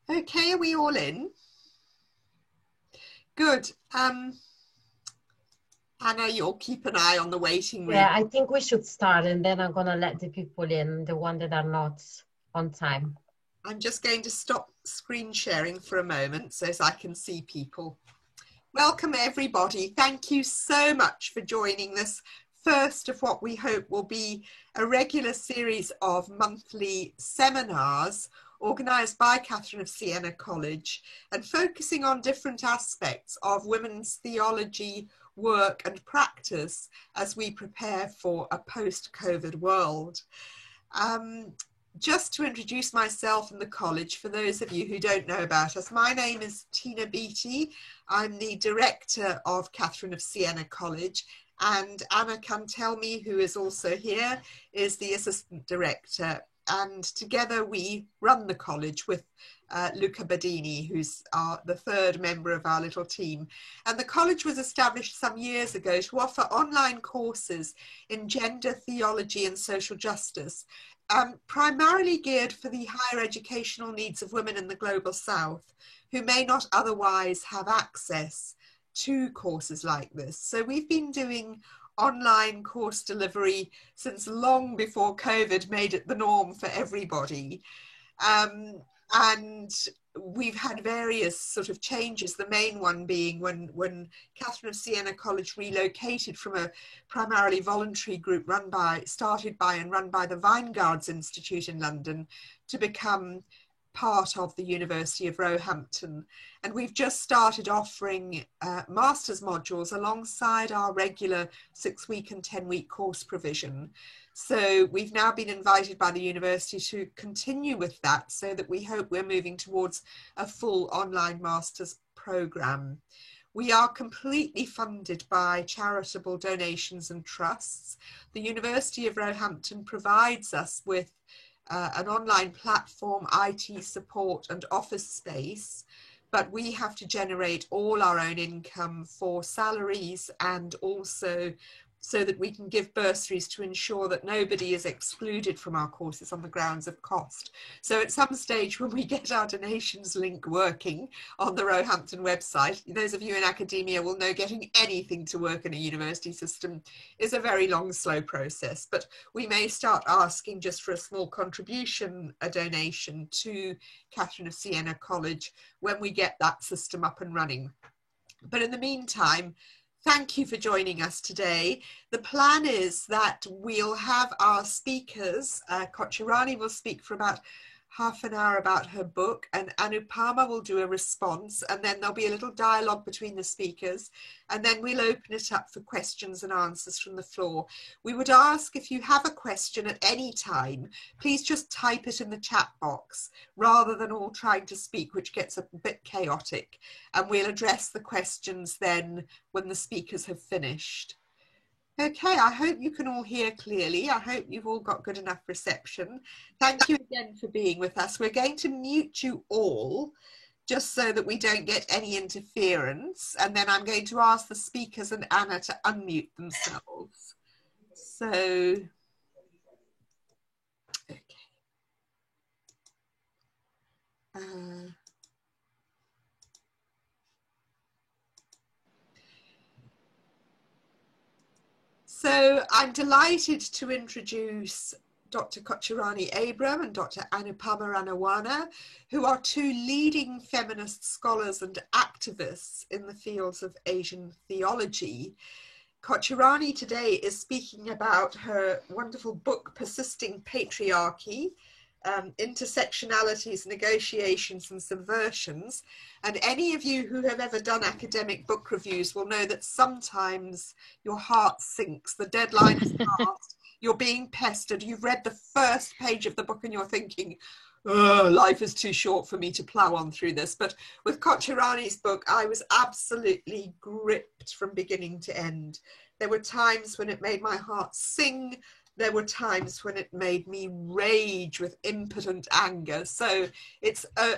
Okay, are we all in? Good. Anna, you'll keep an eye on the waiting room. Yeah, I think we should start and then I'm gonna let the people in, the one that are not on time. I'm just going to stop screen sharing for a moment so I can see people. Welcome everybody. Thank you so much for joining this first of what we hope will be a regular series of monthly seminars organised by Catherine of Siena College and focusing on different aspects of women's theology, work and practice as we prepare for a post-COVID world. Just to introduce myself and the college, for those of you who don't know about us, my name is Tina Beattie. I'm the director of Catherine of Siena College, and Anna Cantelmi, who is also here, is the assistant director. And together we run the college with Luca Badini, who's the third member of our little team. And the college was established some years ago to offer online courses in gender, theology and social justice, primarily geared for the higher educational needs of women in the global south who may not otherwise have access to courses like this. So we've been doing online course delivery since long before COVID made it the norm for everybody. And we've had various sort of changes, the main one being when Catherine of Siena College relocated from a primarily voluntary group started by and run by the Vineguards Institute in London to become part of the University of Roehampton. And we've just started offering master's modules alongside our regular 6-week and 10-week course provision. So we've now been invited by the university to continue with that, so that we hope we're moving towards a full online master's programme. We are completely funded by charitable donations and trusts. The University of Roehampton provides us with an online platform, IT support and office space, but we have to generate all our own income for salaries and also so that we can give bursaries to ensure that nobody is excluded from our courses on the grounds of cost. So at some stage when we get our donations link working on the Roehampton website, those of you in academia will know getting anything to work in a university system is a very long, slow process, but we may start asking just for a small contribution, a donation to Catherine of Siena College when we get that system up and running. But in the meantime, thank you for joining us today. The plan is that we'll have our speakers, Kochirani will speak for about half an hour about her book, and Anupama will do a response, and then there'll be a little dialogue between the speakers, and then we'll open it up for questions and answers from the floor. We would ask, if you have a question at any time, please just type it in the chat box rather than all trying to speak, which gets a bit chaotic, and we'll address the questions then when the speakers have finished. Okay, I hope you can all hear clearly. I hope you've all got good enough reception. Thank you again for being with us. We're going to mute you all just so that we don't get any interference. And then I'm going to ask the speakers and Anna to unmute themselves. So, okay. So I'm delighted to introduce Dr. Kochirani Abram and Dr. Anupama Ranawana, who are two leading feminist scholars and activists in the fields of Asian theology. Kochirani today is speaking about her wonderful book, Persisting Patriarchy, Intersectionalities, Negotiations and Subversions. And any of you who have ever done academic book reviews will know that sometimes your heart sinks, the deadline is past, you're being pestered, you've read the first page of the book and you're thinking, oh, life is too short for me to plow on through this. But with Kochirani's book, I was absolutely gripped from beginning to end. There were times when it made my heart sing. There were times when it made me rage with impotent anger. So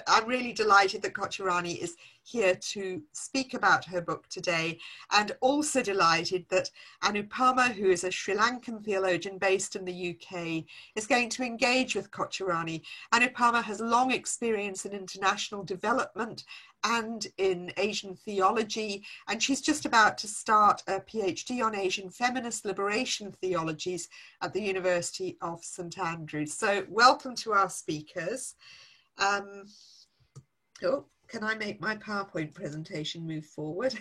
I'm really delighted that Kochirani is here to speak about her book today, and also delighted that Anupama, who is a Sri Lankan theologian based in the UK, is going to engage with Kochurani. Anupama has long experience in international development and in Asian theology, and she's just about to start a PhD on Asian feminist liberation theologies at the University of St Andrews. So welcome to our speakers. Oh, can I make my PowerPoint presentation move forward?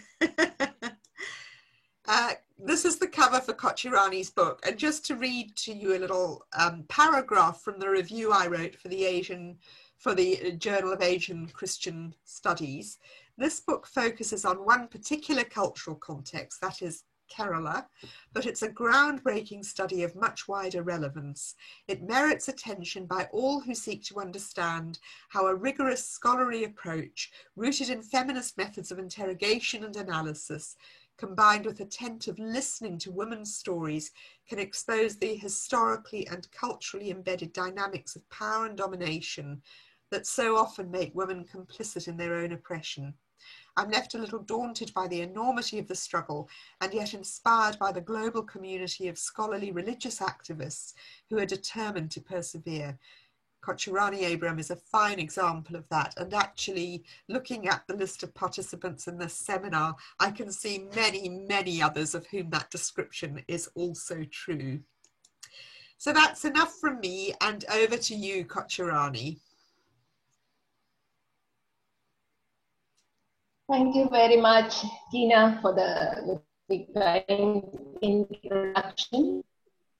This is the cover for Kochurani's book, and just to read to you a little paragraph from the review I wrote for the Journal of Asian Christian Studies. This book focuses on one particular cultural context, that is Kerala, but it's a groundbreaking study of much wider relevance. It merits attention by all who seek to understand how a rigorous scholarly approach, rooted in feminist methods of interrogation and analysis, combined with attentive listening to women's stories, can expose the historically and culturally embedded dynamics of power and domination that so often make women complicit in their own oppression. I'm left a little daunted by the enormity of the struggle, and yet inspired by the global community of scholarly religious activists who are determined to persevere. Kochurani Abraham is a fine example of that, and actually looking at the list of participants in this seminar, I can see many, many others of whom that description is also true. So that's enough from me, and over to you, Kochurani. Thank you very much, Tina, for the kind introduction.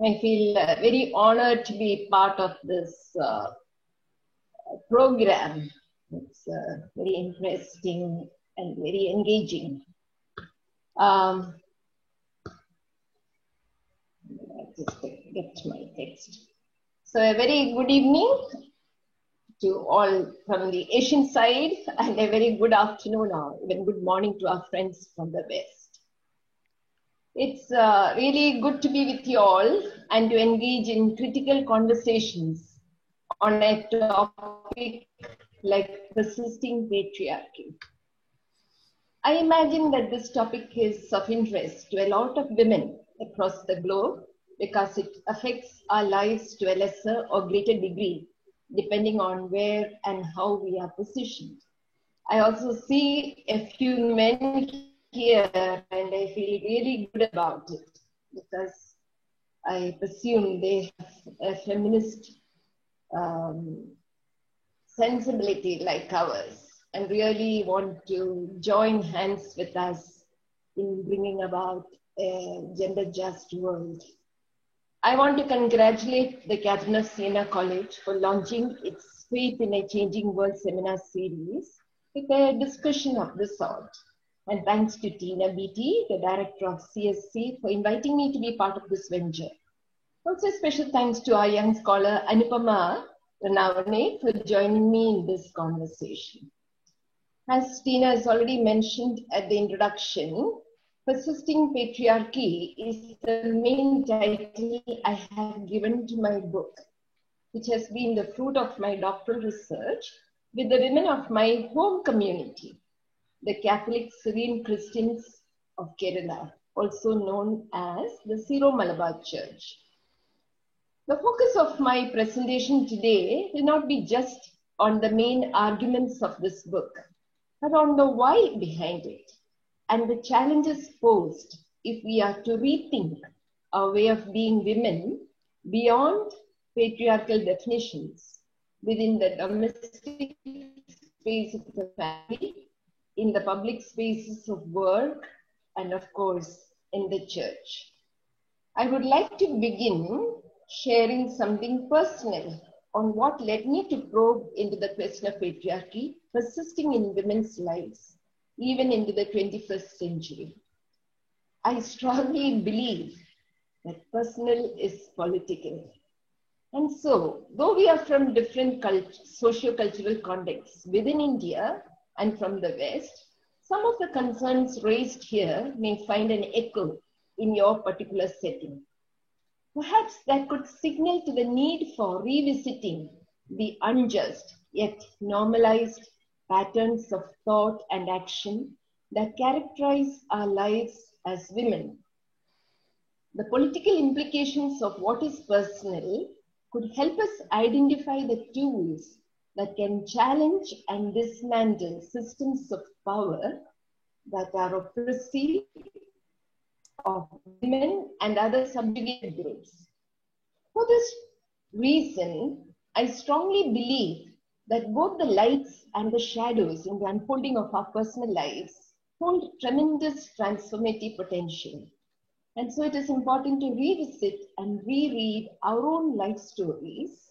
I feel very honored to be part of this program. It's very interesting and very engaging. I'll just get my text. So a very good evening to all from the Asian side, and a very good afternoon or even good morning to our friends from the West. It's really good to be with you all and to engage in critical conversations on a topic like persisting patriarchy. I imagine that this topic is of interest to a lot of women across the globe because it affects our lives to a lesser or greater degree, depending on where and how we are positioned. I also see a few men here, and I feel really good about it because I presume they have a feminist sensibility like ours and really want to join hands with us in bringing about a gender-just world. I want to congratulate the Catherine of Siena College for launching its Faith in a Changing World seminar series with a discussion of this sort. And thanks to Tina Beattie, the director of CSC, for inviting me to be part of this venture. Also, special thanks to our young scholar Anupama Ranavane for joining me in this conversation. As Tina has already mentioned at the introduction, Persisting Patriarchy is the main title I have given to my book, which has been the fruit of my doctoral research with the women of my home community, the Catholic Syrian Christians of Kerala, also known as the Syro-Malabar Church. The focus of my presentation today will not be just on the main arguments of this book, but on the why behind it and the challenges posed if we are to rethink our way of being women beyond patriarchal definitions within the domestic space of the family, in the public spaces of work, and of course, in the church. I would like to begin sharing something personal on what led me to probe into the question of patriarchy persisting in women's lives, even into the 21st century. I strongly believe that personal is political. And so, though we are from different socio-cultural contexts within India and from the West, some of the concerns raised here may find an echo in your particular setting. Perhaps that could signal to the need for revisiting the unjust yet normalized patterns of thought and action that characterize our lives as women. The political implications of what is personal could help us identify the tools that can challenge and dismantle systems of power that are oppressive of women and other subjugated groups. For this reason, I strongly believe that both the lights and the shadows in the unfolding of our personal lives hold tremendous transformative potential. And so it is important to revisit and reread our own life stories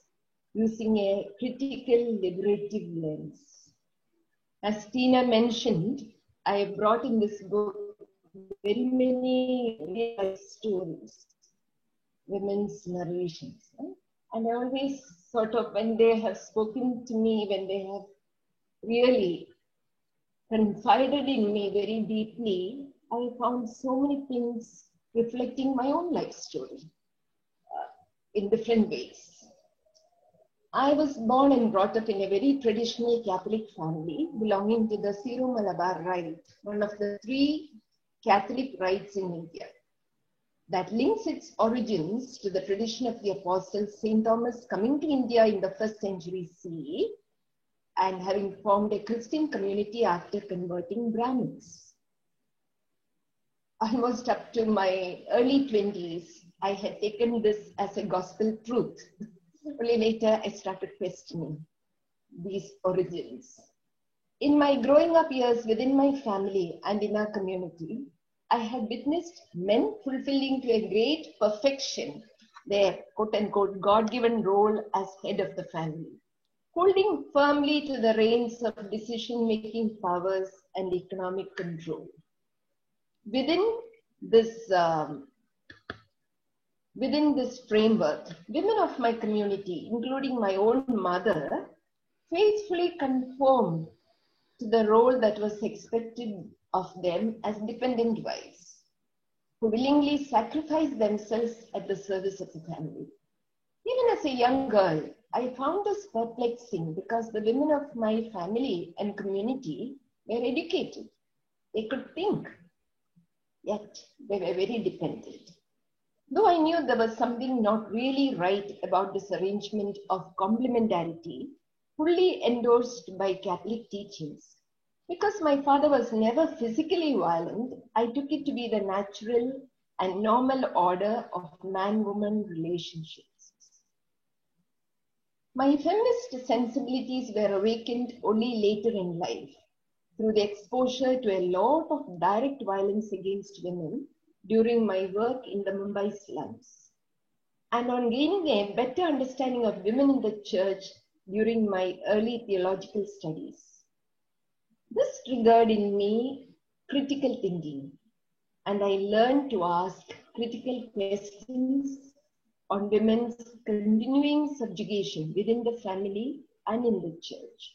using a critical, liberative lens. As Tina mentioned, I have brought in this book very many life stories, women's narrations. Right? And I always sort of, when they have spoken to me, when they have really confided in me very deeply, I found so many things reflecting my own life story in different ways. I was born and brought up in a very traditional Catholic family belonging to the Syro-Malabar Rite, one of the 3 Catholic rites in India that links its origins to the tradition of the Apostle St. Thomas coming to India in the 1st century CE and having formed a Christian community after converting Brahmins. Almost up to my early 20s, I had taken this as a gospel truth. Only later I started questioning these origins. In my growing up years within my family and in our community, I had witnessed men fulfilling to a great perfection their quote-unquote God-given role as head of the family, holding firmly to the reins of decision-making powers and economic control. Within this framework, women of my community, including my own mother, faithfully conformed to the role that was expected of them as dependent wives, who willingly sacrificed themselves at the service of the family. Even as a young girl, I found this perplexing because the women of my family and community were educated. They could think, yet they were very dependent. Though I knew there was something not really right about this arrangement of complementarity, fully endorsed by Catholic teachings, because my father was never physically violent, I took it to be the natural and normal order of man-woman relationships. My feminist sensibilities were awakened only later in life through the exposure to a lot of direct violence against women during my work in the Mumbai slums, and on gaining a better understanding of women in the church during my early theological studies. This triggered in me critical thinking, and I learned to ask critical questions on women's continuing subjugation within the family and in the church.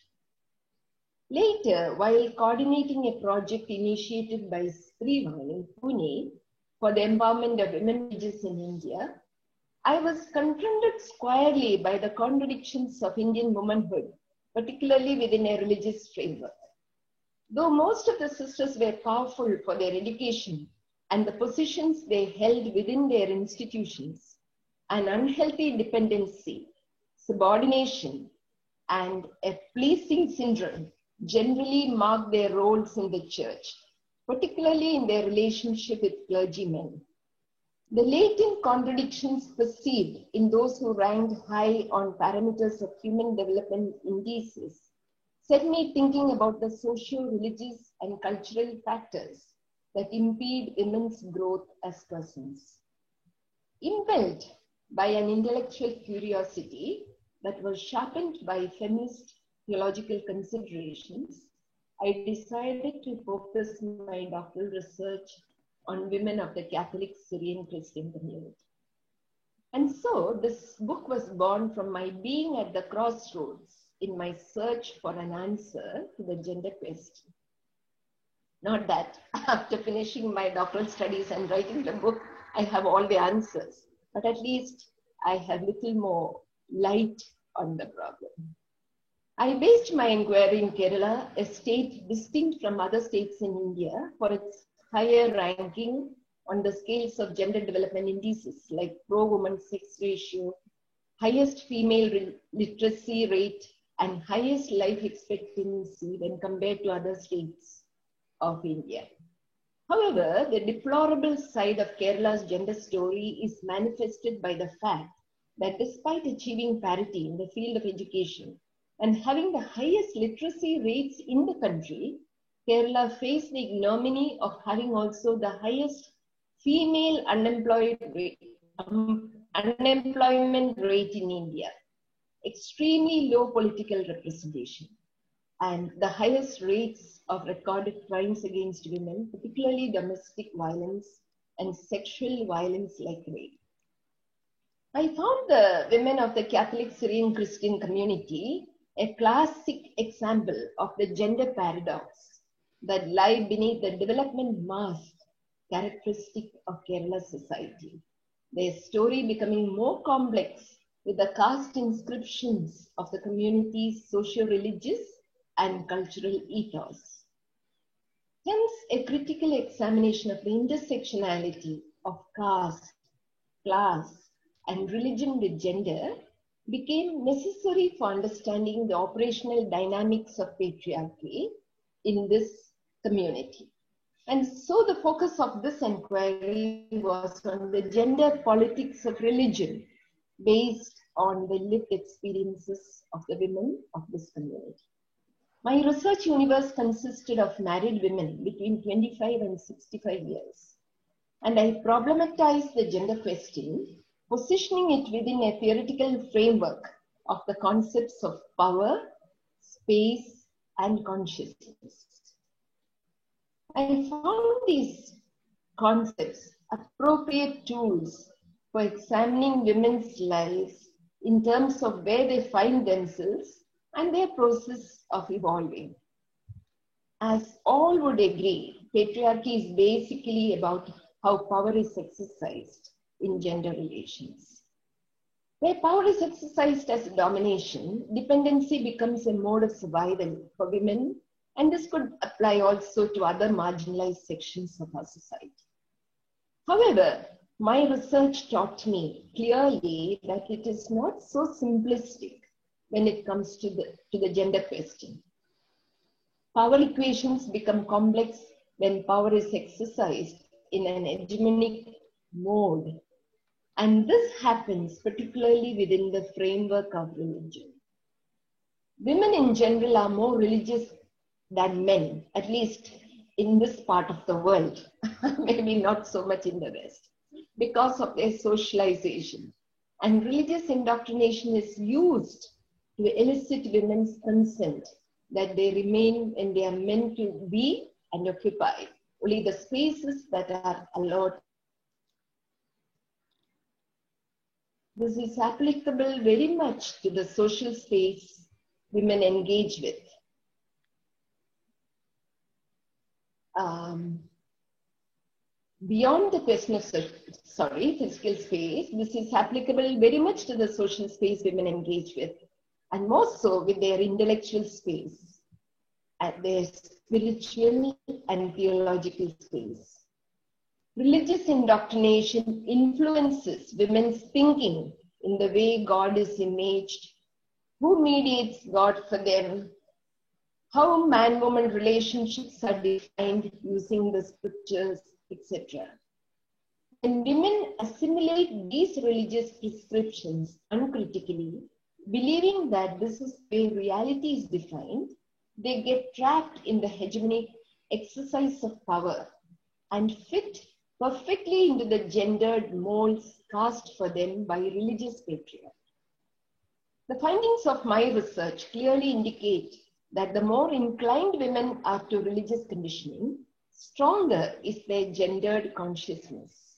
Later, while coordinating a project initiated by Srivan in Pune for the empowerment of women religious in India, I was confronted squarely by the contradictions of Indian womanhood, particularly within a religious framework. Though most of the sisters were powerful for their education and the positions they held within their institutions, an unhealthy dependency, subordination, and a pleasing syndrome generally marked their roles in the church, particularly in their relationship with clergymen. The latent contradictions perceived in those who ranked high on parameters of human development indices set me thinking about the socio-religious and cultural factors that impede women's growth as persons. Impelled by an intellectual curiosity that was sharpened by feminist theological considerations, I decided to focus my doctoral research on women of the Catholic Syrian Christian community. And so this book was born from my being at the crossroads in my search for an answer to the gender question. Not that after finishing my doctoral studies and writing the book, I have all the answers, but at least I have little more light on the problem. I based my inquiry in Kerala, a state distinct from other states in India, for its higher ranking on the scales of gender development indices like pro-woman sex ratio, highest female literacy rate, and highest life expectancy when compared to other states of India. However, the deplorable side of Kerala's gender story is manifested by the fact that despite achieving parity in the field of education and having the highest literacy rates in the country, Kerala faced the ignominy of having also the highest female unemployment rate in India, extremely low political representation, and the highest rates of recorded crimes against women, particularly domestic violence and sexual violence like rape. I found the women of the Catholic Syrian Christian community a classic example of the gender paradox that lie beneath the development mask characteristic of Kerala society. Their story becoming more complex with the caste inscriptions of the community's socio-religious and cultural ethos. Hence, a critical examination of the intersectionality of caste, class, and religion with gender became necessary for understanding the operational dynamics of patriarchy in this community. And so the focus of this inquiry was on the gender politics of religion based on the lived experiences of the women of this community. My research universe consisted of married women between 25 and 65 years. And I problematized the gender question, positioning it within a theoretical framework of the concepts of power, space, and consciousness. I found these concepts appropriate tools for examining women's lives in terms of where they find themselves and their process of evolving. As all would agree, patriarchy is basically about how power is exercised in gender relations. Where power is exercised as domination, dependency becomes a mode of survival for women, and this could apply also to other marginalized sections of our society. However, my research taught me clearly that it is not so simplistic when it comes to the gender question. Power equations become complex when power is exercised in an hegemonic mode. And this happens particularly within the framework of religion. Women in general are more religious than men, at least in this part of the world, maybe not so much in the West, because of their socialization. And religious indoctrination is used to elicit women's consent that they remain and they are meant to be and occupy only the spaces that are allowed. This is applicable very much to the social space women engage with. Beyond the question of physical space, this is applicable very much to the social space women engage with, and more so with their intellectual space, and their spiritual and theological space. Religious indoctrination influences women's thinking in the way God is imaged, who mediates God for them, how man-woman relationships are defined using the scriptures, etc. When women assimilate these religious prescriptions uncritically, believing that this is the way reality is defined, they get trapped in the hegemonic exercise of power and fit perfectly into the gendered molds cast for them by religious patriarchy. The findings of my research clearly indicate that the more inclined women are to religious conditioning, stronger is their gendered consciousness.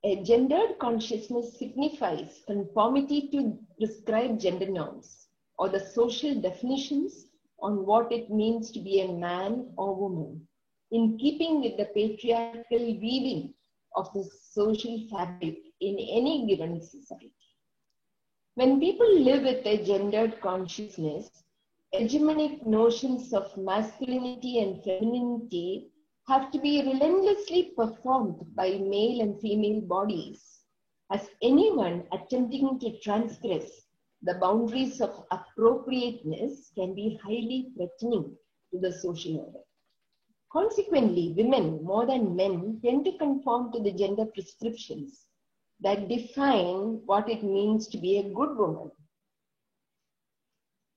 A gendered consciousness signifies conformity to prescribed gender norms or the social definitions on what it means to be a man or woman, in keeping with the patriarchal weaving of the social fabric in any given society. When people live with a gendered consciousness, hegemonic notions of masculinity and femininity have to be relentlessly performed by male and female bodies, as anyone attempting to transgress the boundaries of appropriateness can be highly threatening to the social order. Consequently, women, more than men, tend to conform to the gender prescriptions that define what it means to be a good woman.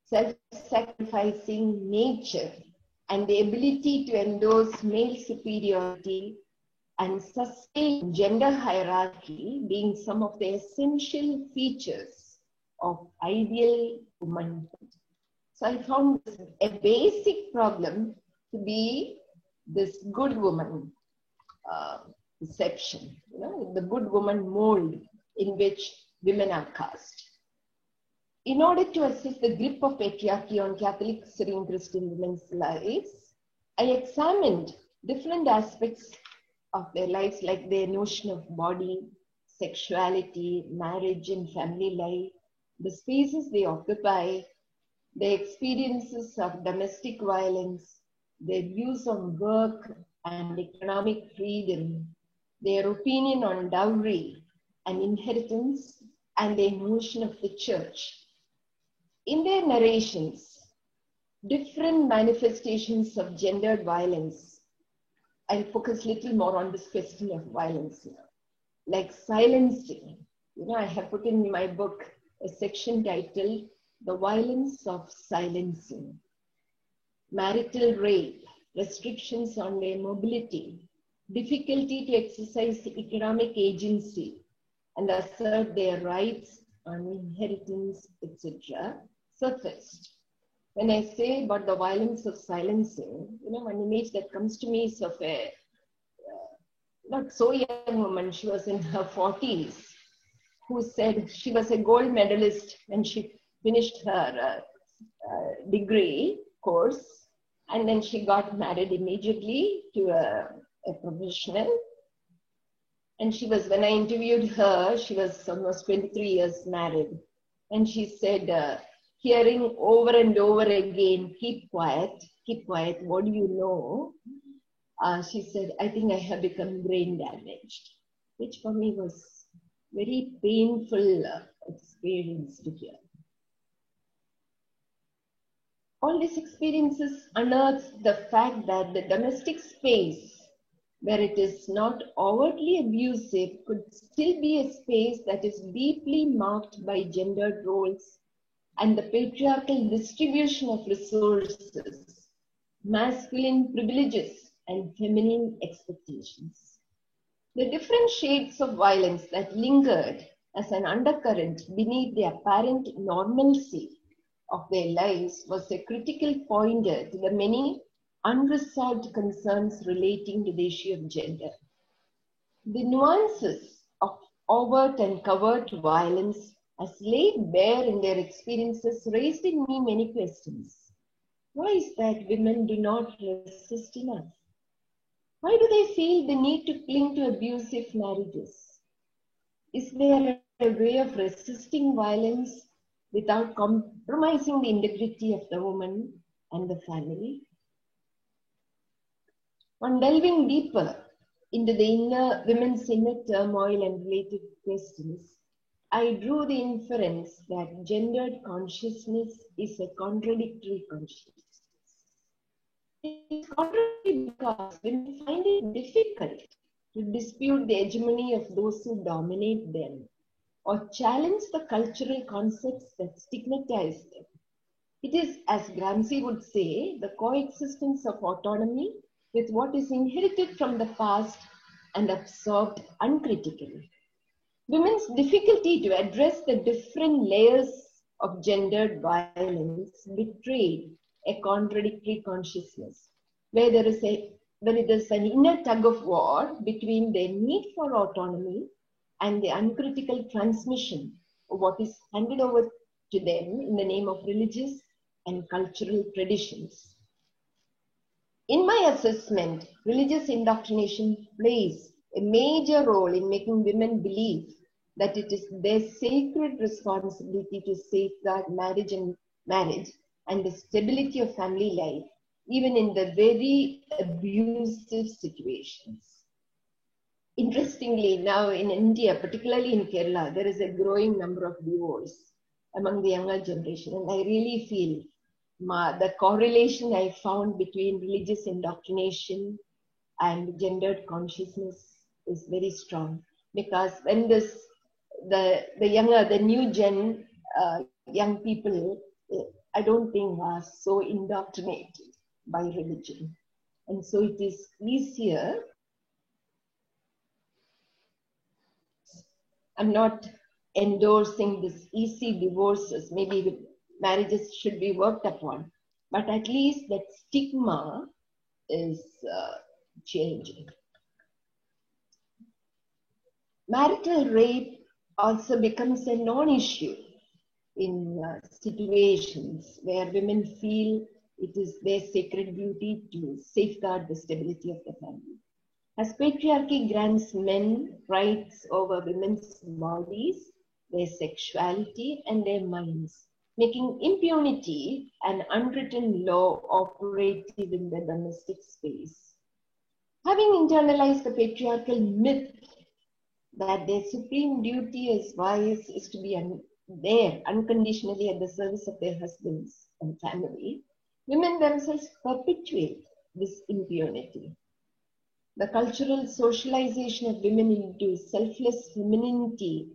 Self-sacrificing nature and the ability to endorse male superiority and sustain gender hierarchy being some of the essential features of ideal womanhood. So I found this a basic problem to be this good woman perception, the good woman mold in which women are cast. In order to assess the grip of patriarchy on Catholic Syrian Christian women's lives, I examined different aspects of their lives, like their notion of body, sexuality, marriage and family life, the spaces they occupy, their experiences of domestic violence, their views on work and economic freedom, their opinion on dowry and inheritance, and their notion of the church. In their narrations, different manifestations of gendered violence, I'll focus a little more on this question of violence now, like silencing. I have put in my book a section titled The Violence of Silencing. Marital rape, restrictions on their mobility, difficulty to exercise economic agency and assert their rights on inheritance, etc., surfaced. When I say about the violence of silencing, one image that comes to me is of a not so young woman, she was in her 40s, who said she was a gold medalist when she finished her degree course, and then she got married immediately to a professional. And she was, when I interviewed her, she was almost 23 years married. And she said, hearing over and over again, keep quiet, what do you know? She said, I think I have become brain damaged, which for me was very painful experience to hear. All these experiences unearth the fact that the domestic space, where it is not overtly abusive, could still be a space that is deeply marked by gendered roles and the patriarchal distribution of resources, masculine privileges, and feminine expectations. The different shades of violence that lingered as an undercurrent beneath the apparent normalcy of their lives was a critical pointer to the many unresolved concerns relating to the issue of gender. The nuances of overt and covert violence as laid bare in their experiences raised in me many questions. Why is that women do not resist enough? Why do they feel the need to cling to abusive marriages? Is there a way of resisting violence without compromising the integrity of the woman and the family? On delving deeper into the women's inner turmoil and related questions, I drew the inference that gendered consciousness is a contradictory consciousness. It's contradictory because women find it difficult to dispute the hegemony of those who dominate them or challenge the cultural concepts that stigmatize them. It is, as Gramsci would say, the coexistence of autonomy with what is inherited from the past and absorbed uncritically. Women's difficulty to address the different layers of gendered violence betrayed a contradictory consciousness, where there is an inner tug of war between their need for autonomy and the uncritical transmission of what is handed over to them in the name of religious and cultural traditions. In my assessment, religious indoctrination plays a major role in making women believe that it is their sacred responsibility to safeguard marriage and the stability of family life, even in the very abusive situations. Interestingly, now in India, particularly in Kerala, there is a growing number of divorce among the younger generation. And I really feel the correlation I found between religious indoctrination and gendered consciousness is very strong. Because when the new gen young people, I don't think are so indoctrinated by religion. And so it is easier. I'm not endorsing this easy divorces. Maybe marriages should be worked upon, but at least that stigma is changing. Marital rape also becomes a non-issue in situations where women feel it is their sacred duty to safeguard the stability of the family. As patriarchy grants men rights over women's bodies, their sexuality, and their minds, making impunity an unwritten law operative in the domestic space. Having internalized the patriarchal myth that their supreme duty as wives is to be there unconditionally at the service of their husbands and family, women themselves perpetuate this impunity. The cultural socialization of women into selfless femininity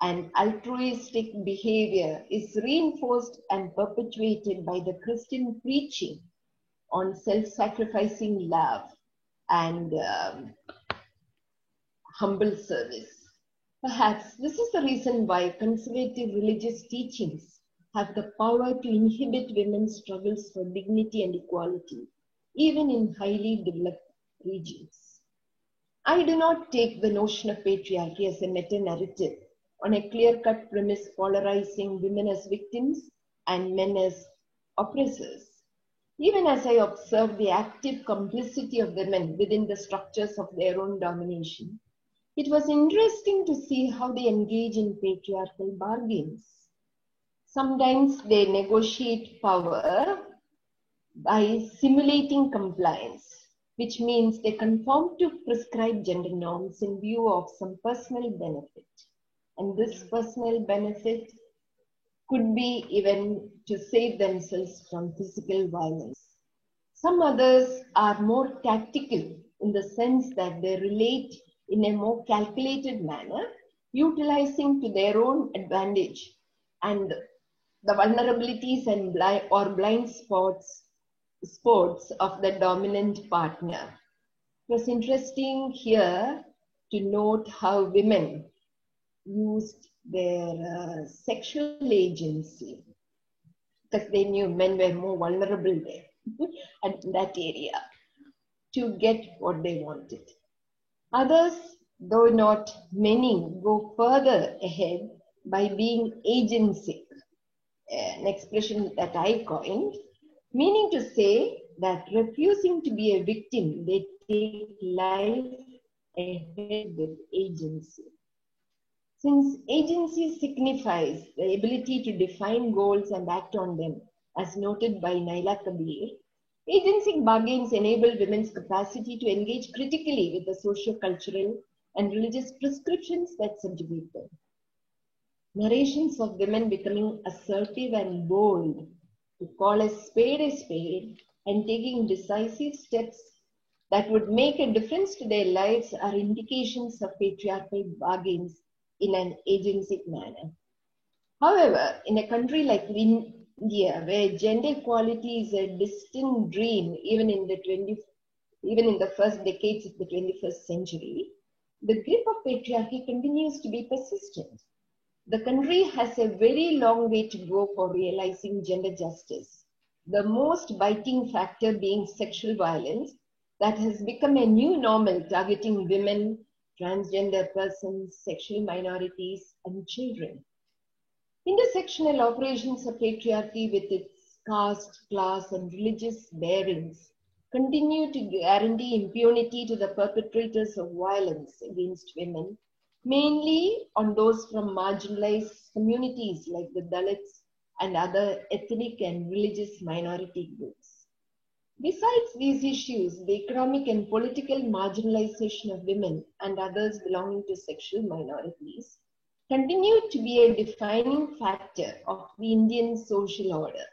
and altruistic behavior is reinforced and perpetuated by the Christian preaching on self-sacrificing love and humble service. Perhaps this is the reason why conservative religious teachings have the power to inhibit women's struggles for dignity and equality, even in highly developed regions. I do not take the notion of patriarchy as a meta-narrative on a clear-cut premise polarizing women as victims and men as oppressors. Even as I observe the active complicity of women within the structures of their own domination, it was interesting to see how they engage in patriarchal bargains. Sometimes they negotiate power by simulating compliance, which means they conform to prescribed gender norms in view of some personal benefit. And this personal benefit could be even to save themselves from physical violence. Some others are more tactical in the sense that they relate in a more calculated manner, utilizing to their own advantage and the vulnerabilities and blind spots of the dominant partner. It was interesting here to note how women used their sexual agency, because they knew men were more vulnerable there and in that area, to get what they wanted. Others, though not many, go further ahead by being agentic, an expression that I coined, meaning to say that refusing to be a victim, they take life ahead with agency. Since agency signifies the ability to define goals and act on them, as noted by Naila Kabir, agentic bargains enable women's capacity to engage critically with the socio-cultural and religious prescriptions that subjugate them. Narrations of women becoming assertive and bold, to call a spade, and taking decisive steps that would make a difference to their lives are indications of patriarchal bargains in an agentic manner. However, in a country like India, where gender equality is a distant dream, even in the first decades of the 21st century, the grip of patriarchy continues to be persistent. The country has a very long way to go for realizing gender justice, the most biting factor being sexual violence that has become a new normal targeting women, transgender persons, sexual minorities, and children. Intersectional operations of patriarchy with its caste, class, and religious bearings continue to guarantee impunity to the perpetrators of violence against women, mainly on those from marginalized communities like the Dalits, and other ethnic and religious minority groups. Besides these issues, the economic and political marginalization of women and others belonging to sexual minorities continued to be a defining factor of the Indian social order.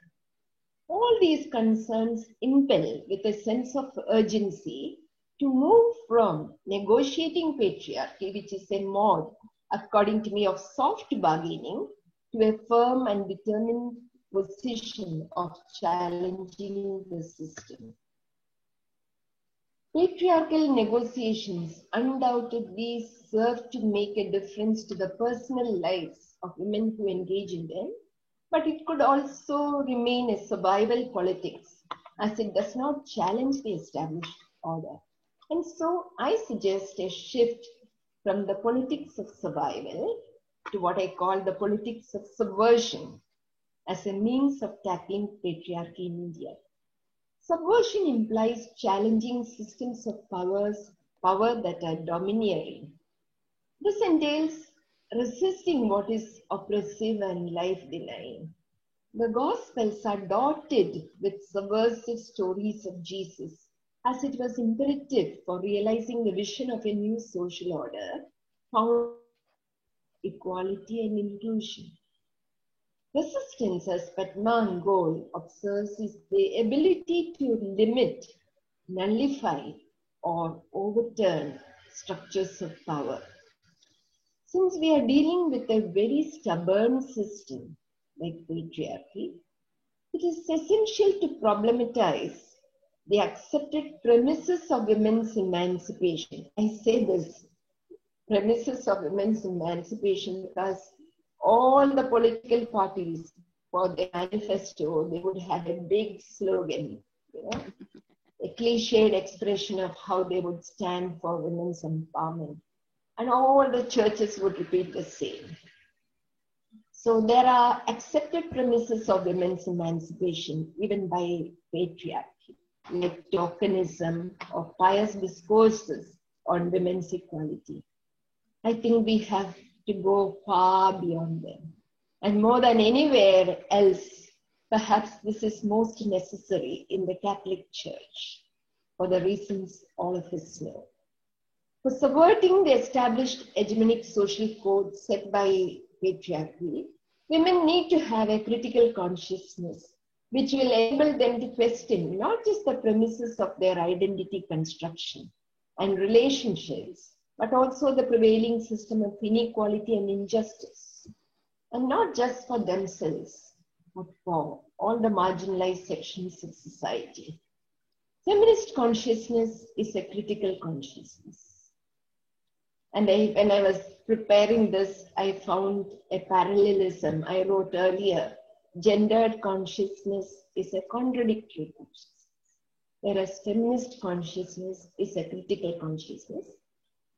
All these concerns impel with a sense of urgency to move from negotiating patriarchy, which is a mode, according to me, of soft bargaining, to a firm and determined position of challenging the system. Patriarchal negotiations undoubtedly serve to make a difference to the personal lives of women who engage in them, but it could also remain a survival politics, as it does not challenge the established order. And so I suggest a shift from the politics of survival to what I call the politics of subversion as a means of tackling patriarchy in India. Subversion implies challenging systems of power that are domineering. This entails resisting what is oppressive and life-denying. The Gospels are dotted with subversive stories of Jesus, as it was imperative for realizing the vision of a new social order, found equality and inclusion. Resistance, as Padma Goel observes, is the ability to limit, nullify, or overturn structures of power. Since we are dealing with a very stubborn system like patriarchy, it is essential to problematize the accepted premises of women's emancipation. I say this, premises of women's emancipation, because all the political parties, for their manifesto, they would have a big slogan, a cliched expression of how they would stand for women's empowerment. And all the churches would repeat the same. So there are accepted premises of women's emancipation, even by patriarchy, like tokenism or pious discourses on women's equality. I think we have to go far beyond them. And more than anywhere else, perhaps this is most necessary in the Catholic Church, for the reasons all of us know. For subverting the established hegemonic social code set by patriarchy, women need to have a critical consciousness which will enable them to question not just the premises of their identity construction and relationships, but also the prevailing system of inequality and injustice. And not just for themselves, but for all the marginalized sections of society. Feminist consciousness is a critical consciousness. And when I was preparing this, I found a parallelism. I wrote earlier, gendered consciousness is a contradictory consciousness, whereas feminist consciousness is a critical consciousness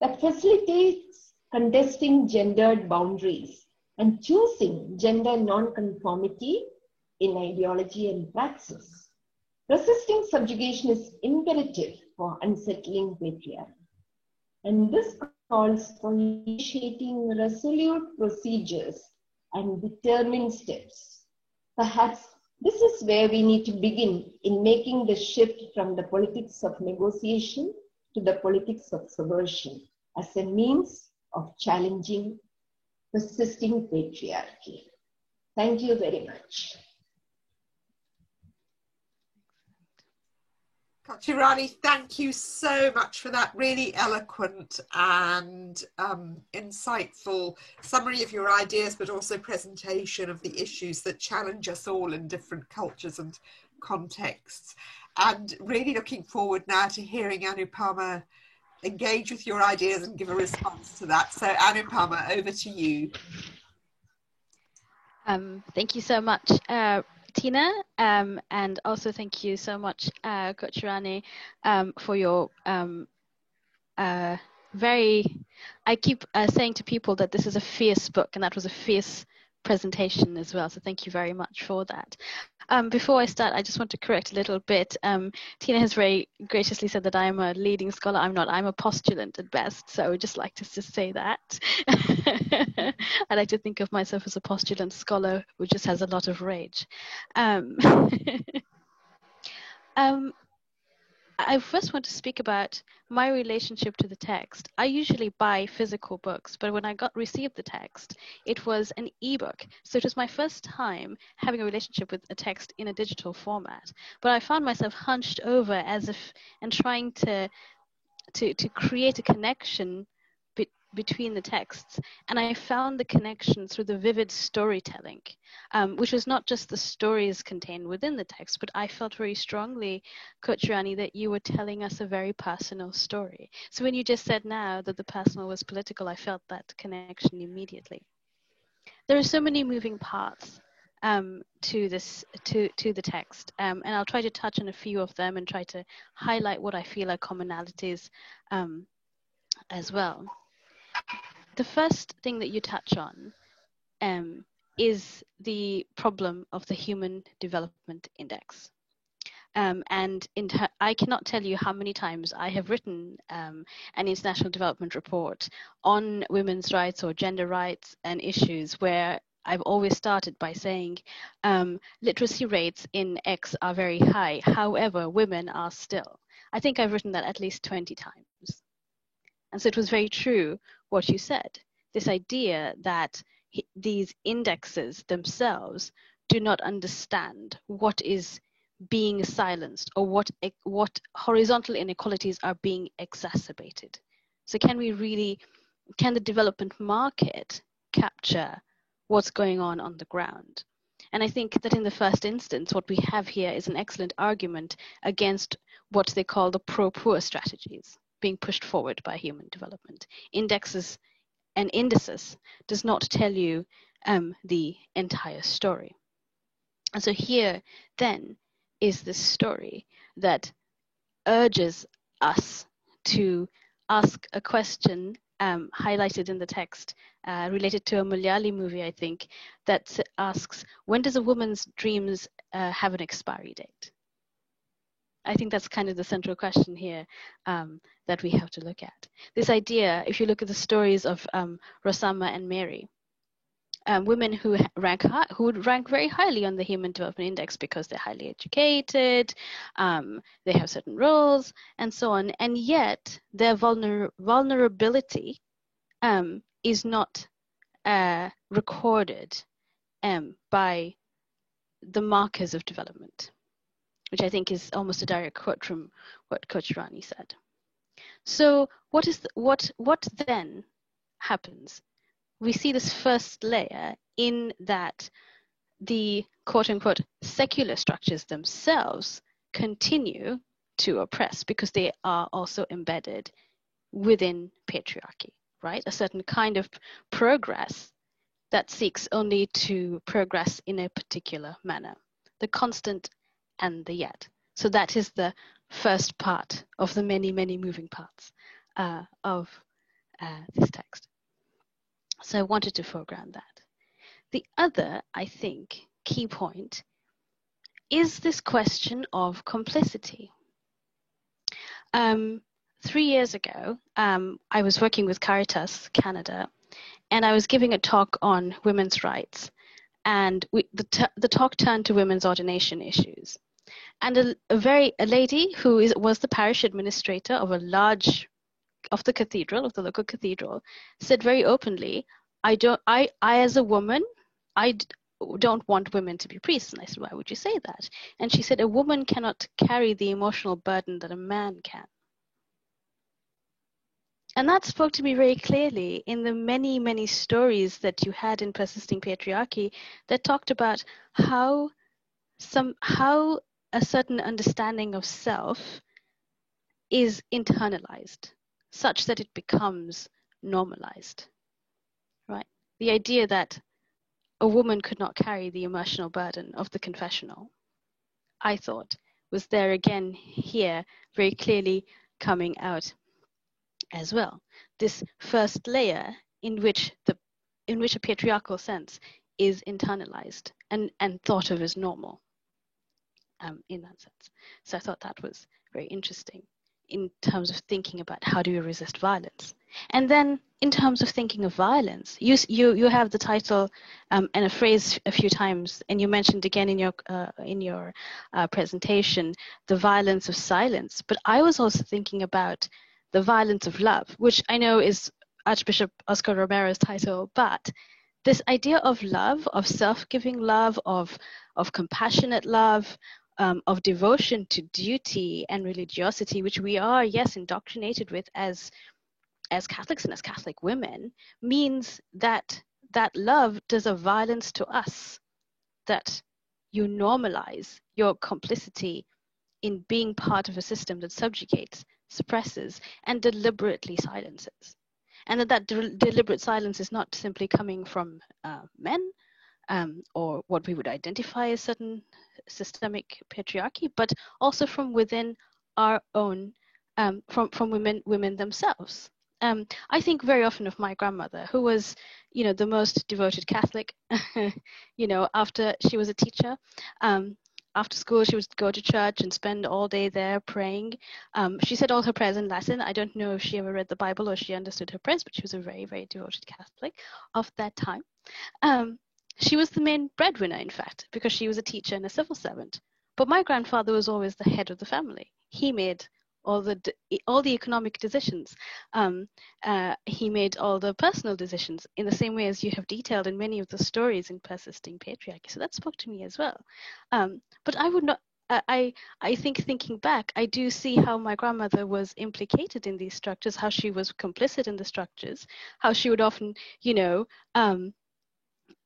that facilitates contesting gendered boundaries and choosing gender non-conformity in ideology and praxis. Resisting subjugation is imperative for unsettling patriarchy. And this calls for initiating resolute procedures and determined steps. Perhaps this is where we need to begin in making the shift from the politics of negotiation to the politics of subversion as a means of challenging persisting patriarchy. Thank you very much. Kochhirani, thank you so much for that really eloquent and insightful summary of your ideas, but also presentation of the issues that challenge us all in different cultures and contexts. And really looking forward now to hearing Anupama engage with your ideas and give a response to that. So Anupama, over to you. Thank you so much, Tina, and also thank you so much, Kochhirani, for your I keep saying to people that this is a fierce book, and that was a fierce presentation as well. So thank you very much for that. Before I start, I just want to correct a little bit. Tina has very graciously said that I'm a leading scholar. I'm not. I'm a postulant at best. So I would just like to just say that. I like to think of myself as a postulant scholar who just has a lot of rage. Um, I first want to speak about my relationship to the text. I usually buy physical books, but when I received the text, it was an ebook. So it was my first time having a relationship with a text in a digital format. But I found myself hunched over as if and trying to create a connection between the texts, and I found the connection through the vivid storytelling, which was not just the stories contained within the text, but I felt very strongly, Coach Rani, that you were telling us a very personal story. So when you just said now that the personal was political, I felt that connection immediately. There are so many moving parts to the text, and I'll try to touch on a few of them and try to highlight what I feel are commonalities as well. The first thing that you touch on is the problem of the Human Development Index. And I cannot tell you how many times I have written an international development report on women's rights or gender rights and issues where I've always started by saying literacy rates in X are very high. However, women are still. I think I've written that at least 20 times. And so it was very true what you said, this idea that these indexes themselves do not understand what is being silenced or what horizontal inequalities are being exacerbated. So can the development market capture what's going on the ground? And I think that in the first instance, what we have here is an excellent argument against what they call the pro-poor strategies being pushed forward by human development. Indexes and indices does not tell you the entire story. And so here then is this story that urges us to ask a question highlighted in the text related to a Malayali movie, I think, that asks, when does a woman's dreams have an expiry date? I think that's kind of the central question here that we have to look at. This idea, if you look at the stories of Rosamma and Mary, women who would rank very highly on the Human Development Index because they're highly educated, they have certain roles, and so on, and yet their vulnerability is not recorded by the markers of development, which I think is almost a direct quote from what Coach Rani said. So what then happens? We see this first layer in that the quote-unquote secular structures themselves continue to oppress because they are also embedded within patriarchy, right? A certain kind of progress that seeks only to progress in a particular manner. The constant and the yet. So that is the first part of the many, many moving parts of this text. So I wanted to foreground that. The other, I think, key point is this question of complicity. 3 years ago, I was working with Caritas Canada, and I was giving a talk on women's rights, and the talk turned to women's ordination issues. And a lady who was the parish administrator of of the local cathedral, said very openly, I as a woman, I don't want women to be priests. And I said, why would you say that? And she said, a woman cannot carry the emotional burden that a man can. And that spoke to me very clearly in the many, many stories that you had in Persisting Patriarchy that talked about how a certain understanding of self is internalized such that it becomes normalized, right? The idea that a woman could not carry the emotional burden of the confessional, I thought, was there again here very clearly coming out as well. This first layer in which a patriarchal sense is internalized and thought of as normal. in that sense. So I thought that was very interesting in terms of thinking about how do you resist violence. And then in terms of thinking of violence, you have the title and a phrase a few times, and you mentioned again in your presentation, the violence of silence. But I was also thinking about the violence of love, which I know is Archbishop Oscar Romero's title, but this idea of love, of self-giving love, of compassionate love, of devotion to duty and religiosity, which we are, yes, indoctrinated with as Catholics and as Catholic women, means that love does a violence to us, that you normalize your complicity in being part of a system that subjugates, suppresses, and deliberately silences. And that deliberate silence is not simply coming from men or what we would identify as certain systemic patriarchy, but also from within our own, from women themselves. I think very often of my grandmother, who was, the most devoted Catholic, after she was a teacher. After school, she would go to church and spend all day there praying. She said all her prayers in Latin. I don't know if she ever read the Bible or she understood her prayers, but she was a very, very devoted Catholic of that time. She was the main breadwinner, in fact, because she was a teacher and a civil servant. But my grandfather was always the head of the family. He made all the economic decisions. He made all the personal decisions in the same way as you have detailed in many of the stories in Persisting Patriarchy. So that spoke to me as well. But I would not. I think thinking back, I do see how my grandmother was implicated in these structures, how she was complicit in the structures, how she would often,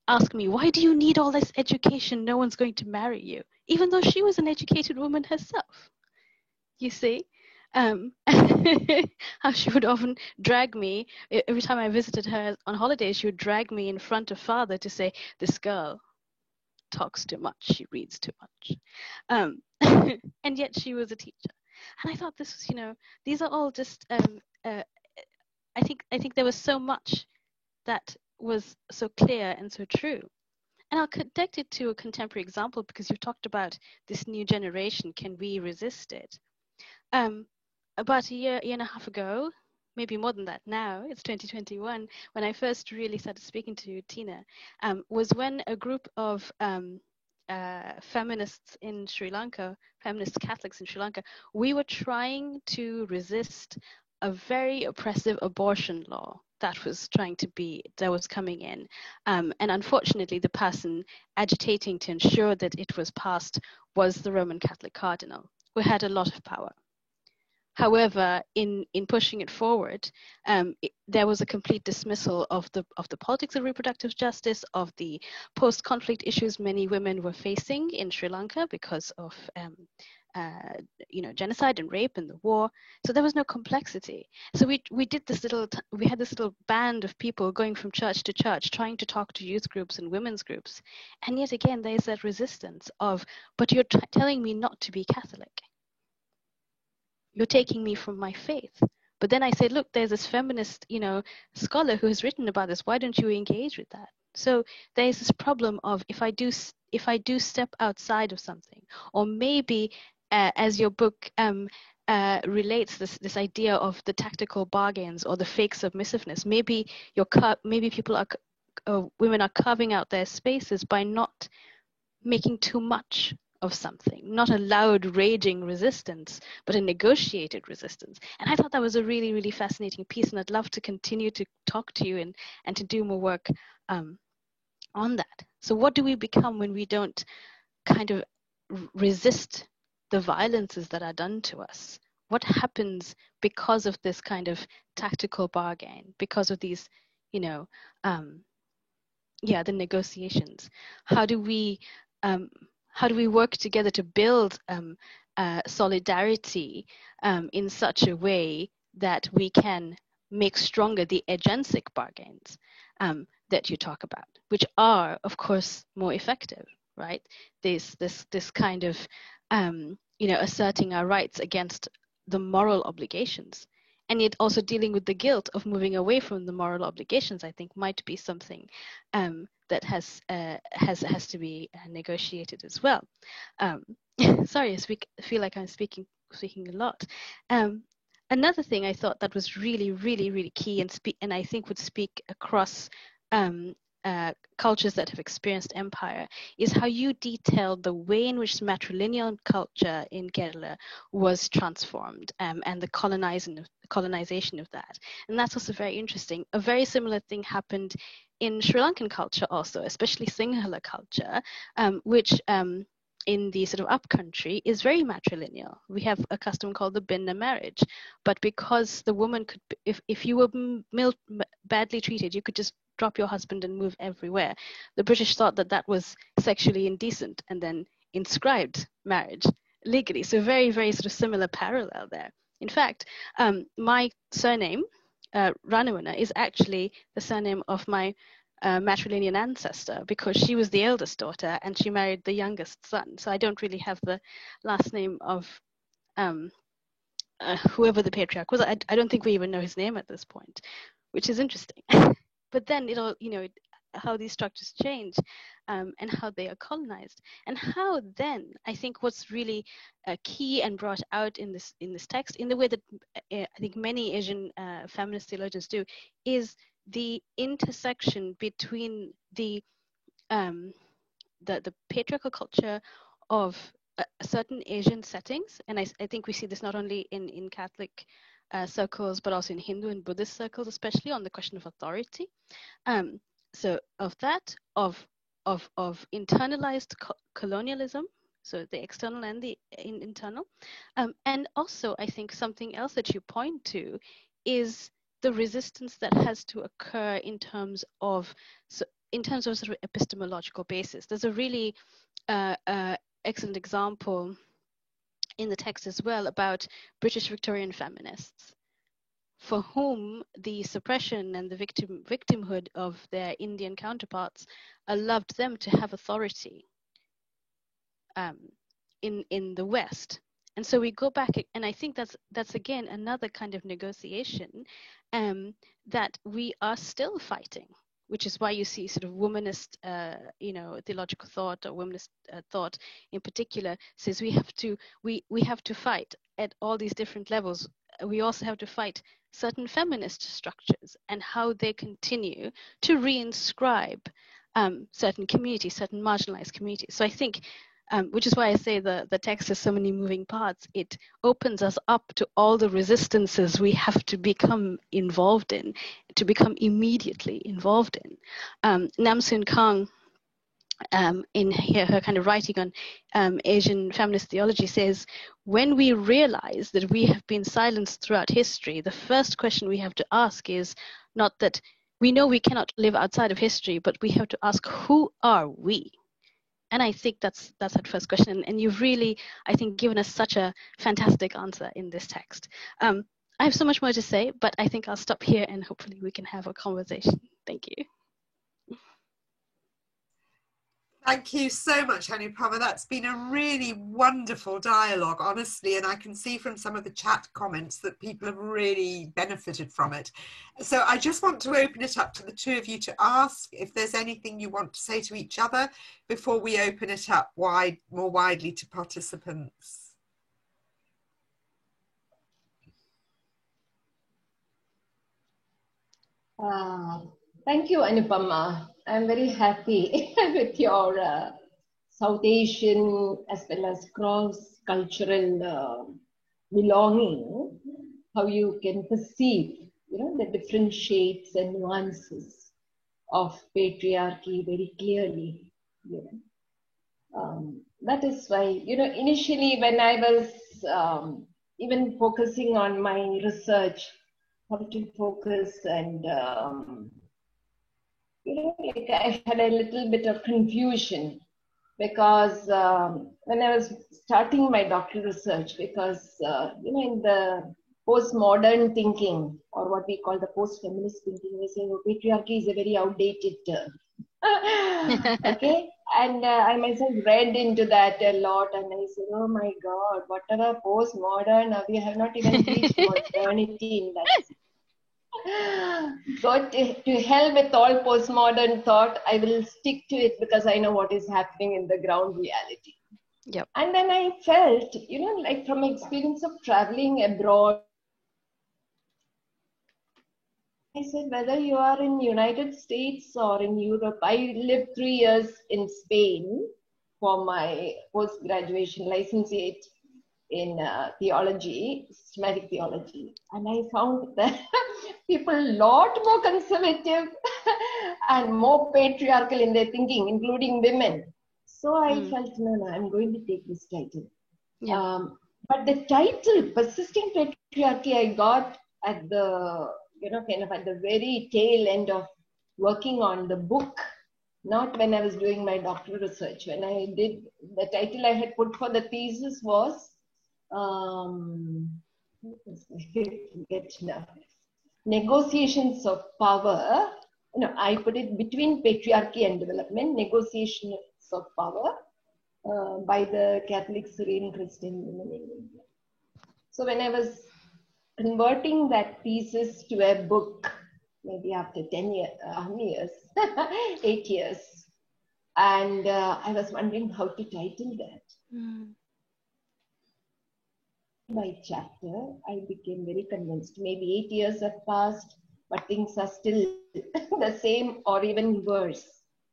ask me, why do you need all this education? No one's going to marry you, even though she was an educated woman herself. You see? How she would often drag me, every time I visited her on holidays, she would drag me in front of father to say, this girl talks too much, she reads too much. And yet she was a teacher. And I thought this was, these are all just, I think there was so much that was so clear and so true. And I'll connect it to a contemporary example because you talked about this new generation, can we resist it? About a year and a half ago, maybe more than that now, it's 2021, when I first really started speaking to Tina, was when a group of feminists in Sri Lanka, feminist Catholics in Sri Lanka, we were trying to resist a very oppressive abortion law that was coming in. And unfortunately, the person agitating to ensure that it was passed was the Roman Catholic cardinal, who had a lot of power. However, in pushing it forward, there was a complete dismissal of the politics of reproductive justice, of the post-conflict issues many women were facing in Sri Lanka because of genocide and rape and the war. So there was no complexity. So we had this little band of people going from church to church, trying to talk to youth groups and women's groups. And yet again, there's that resistance of, but you're telling me not to be Catholic. You're taking me from my faith. But then I say, look, there's this feminist, scholar who has written about this. Why don't you engage with that? So there's this problem of if I do step outside of something, or maybe as your book relates this idea of the tactical bargains or the fake submissiveness, maybe people women are carving out their spaces by not making too much of something, not a loud raging resistance, but a negotiated resistance. And I thought that was a really, really fascinating piece, and I'd love to continue to talk to you and to do more work on that. So what do we become when we don't kind of resist the violences that are done to us? What happens because of this kind of tactical bargain, because of these, the negotiations? How do we work together to build solidarity in such a way that we can make stronger the agentic bargains that you talk about, which are, of course, more effective, right? This kind of asserting our rights against the moral obligations, and yet also dealing with the guilt of moving away from the moral obligations, I think might be something that has to be negotiated as well. Sorry, I feel like I'm speaking a lot. Another thing I thought that was really, really, really key and I think would speak across cultures that have experienced empire is how you detailed the way in which matrilineal culture in Kerala was transformed and the colonization of that. And that's also very interesting. A very similar thing happened in Sri Lankan culture also, especially Sinhala culture, which in the sort of upcountry is very matrilineal. We have a custom called the binna marriage, but because the woman could, if you were badly treated, you could just drop your husband and move everywhere. The British thought that that was sexually indecent and then inscribed marriage legally. So very, very sort of similar parallel there. In fact, my surname, Ranavana, is actually the surname of my matrilineal ancestor, because she was the eldest daughter and she married the youngest son. So I don't really have the last name of whoever the patriarch was. I don't think we even know his name at this point, which is interesting. But then it'll, how these structures change and how they are colonized, and how then I think what's really key and brought out in this text, in the way that I think many Asian feminist theologians do, is the intersection between the patriarchal culture of certain Asian settings, and I think we see this not only in Catholic circles, but also in Hindu and Buddhist circles, especially on the question of authority. So of that, of internalized colonialism, so the external and the internal, and also I think something else that you point to is the resistance that has to occur in terms of sort of epistemological basis. There's a really excellent example in the text as well about British Victorian feminists, for whom the suppression and the victimhood of their Indian counterparts allowed them to have authority in the West. And so we go back, and I think that's again another kind of negotiation that we are still fighting, which is why you see sort of womanist, theological thought, or womanist thought in particular says we have to fight at all these different levels. We also have to fight certain feminist structures and how they continue to reinscribe certain communities, certain marginalized communities. So I think, which is why I say the text has so many moving parts. It opens us up to all the resistances we have to become involved in, to become immediately involved in. Nam Soon Kang, in her kind of writing on Asian feminist theology, says, when we realize that we have been silenced throughout history, the first question we have to ask is not that we know we cannot live outside of history, but we have to ask, who are we? And I think that's that first question. And you've really, I think, given us such a fantastic answer in this text. I have so much more to say, but I think I'll stop here and hopefully we can have a conversation. Thank you. Thank you so much, Anupama. That's been a really wonderful dialogue, honestly, and I can see from some of the chat comments that people have really benefited from it. So I just want to open it up to the two of you to ask if there's anything you want to say to each other before we open it up more widely to participants. Thank you, Anupama. I'm very happy with your South Asian as well as cross-cultural belonging, how you can perceive, the different shades and nuances of patriarchy very clearly. That is why, initially when I was even focusing on my research, how to focus and I had a little bit of confusion because when I was starting my doctoral research, because in the postmodern thinking, or what we call the post-feminist thinking, we say patriarchy is a very outdated term. Okay, and I myself read into that a lot, and I said, oh my God, whatever postmodern, we have not even reached modernity in that. Go to hell with all postmodern thought. I will stick to it because I know what is happening in the ground reality. Yep. And then I felt, you know, like from experience of traveling abroad, I said, whether you are in United States or in Europe, I lived 3 years in Spain for my post-graduation licentiate in theology, systematic theology. And I found that people a lot more conservative and more patriarchal in their thinking, including women. So I felt, no, I'm going to take this title. Yeah. But the title, Persisting Patriarchy, I got at the, you know, kind of at the very tail end of working on the book, not when I was doing my doctoral research. When I did, the title I had put for the thesis was, Negotiations of Power. No, I put it between patriarchy and development, negotiations of power by the Catholic Syrian Christian women in India. So when I was converting that thesis to a book, maybe after 10 years, how many years? 8 years. And I was wondering how to title that. By chapter, I became very convinced. Maybe 8 years have passed, but things are still the same or even worse.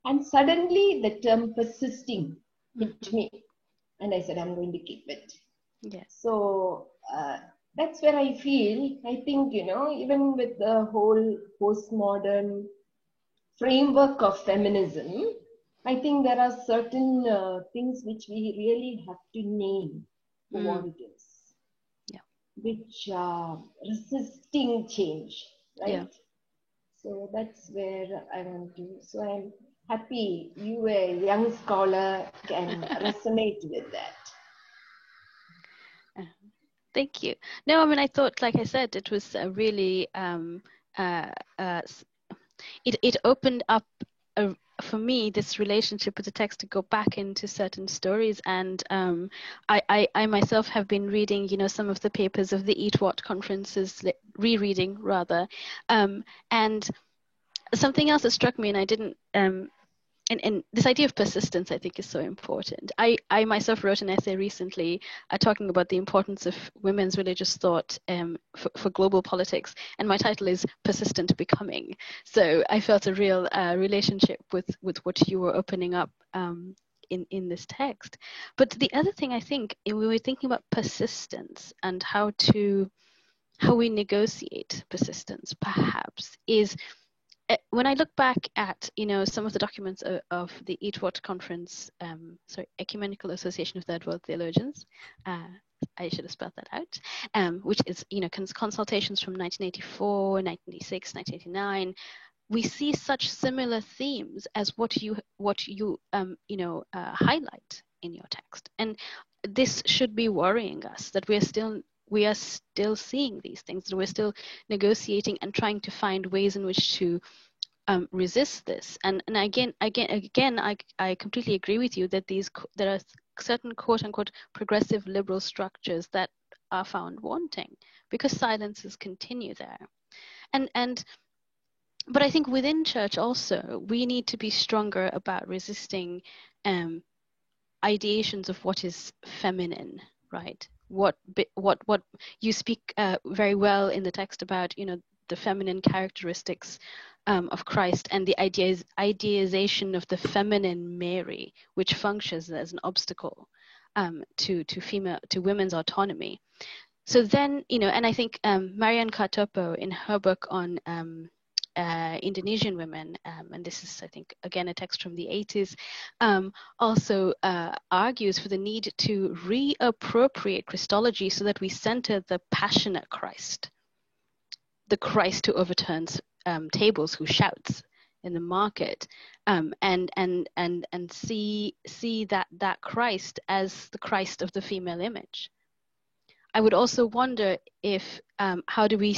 And suddenly the term persisting hit me. And I said, I'm going to keep it. Yes. So that's where I feel, I think, you know, even with the whole postmodern framework of feminism, I think there are certain things which we really have to name for what it is. Yeah. Which are resisting change, right? Yeah. So that's where I want to. So I'm happy you, a young scholar, can resonate with that. Thank you. No, I mean, I thought, like I said, it was a really, it opened up for me this relationship with the text to go back into certain stories. And I myself have been reading, you know, some of the papers of the Eat What conferences, rereading rather. And something else that struck me, and I didn't, and this idea of persistence, I think, is so important. I myself wrote an essay recently talking about the importance of women's religious thought for global politics, and my title is Persistent Becoming. So I felt a real relationship with what you were opening up in this text. But the other thing I think, when we're thinking about persistence and how we negotiate persistence, perhaps, is when I look back at, you know, some of the documents of the Eat What conference, Ecumenical Association of Third World Theologians, I should have spelled that out, which is, you know, consultations from 1984, 1986, 1989. We see such similar themes as what you highlight in your text, and this should be worrying us, that we are still seeing these things, that we're still negotiating and trying to find ways in which to resist this. And again, I completely agree with you that there are certain quote unquote progressive liberal structures that are found wanting because silences continue there. But I think within church also, we need to be stronger about resisting ideations of what is feminine, right? What you speak very well in the text about, you know, the feminine characteristics of Christ, and the idealization of the feminine Mary, which functions as an obstacle to women's autonomy. So then, you know, and I think Marianne Kartopo, in her book on Indonesian women, and this is, I think, again, a text from the 80s, also argues for the need to reappropriate Christology so that we center the passionate Christ, the Christ who overturns tables, who shouts in the market, and see that Christ as the Christ of the female image. I would also wonder if how do we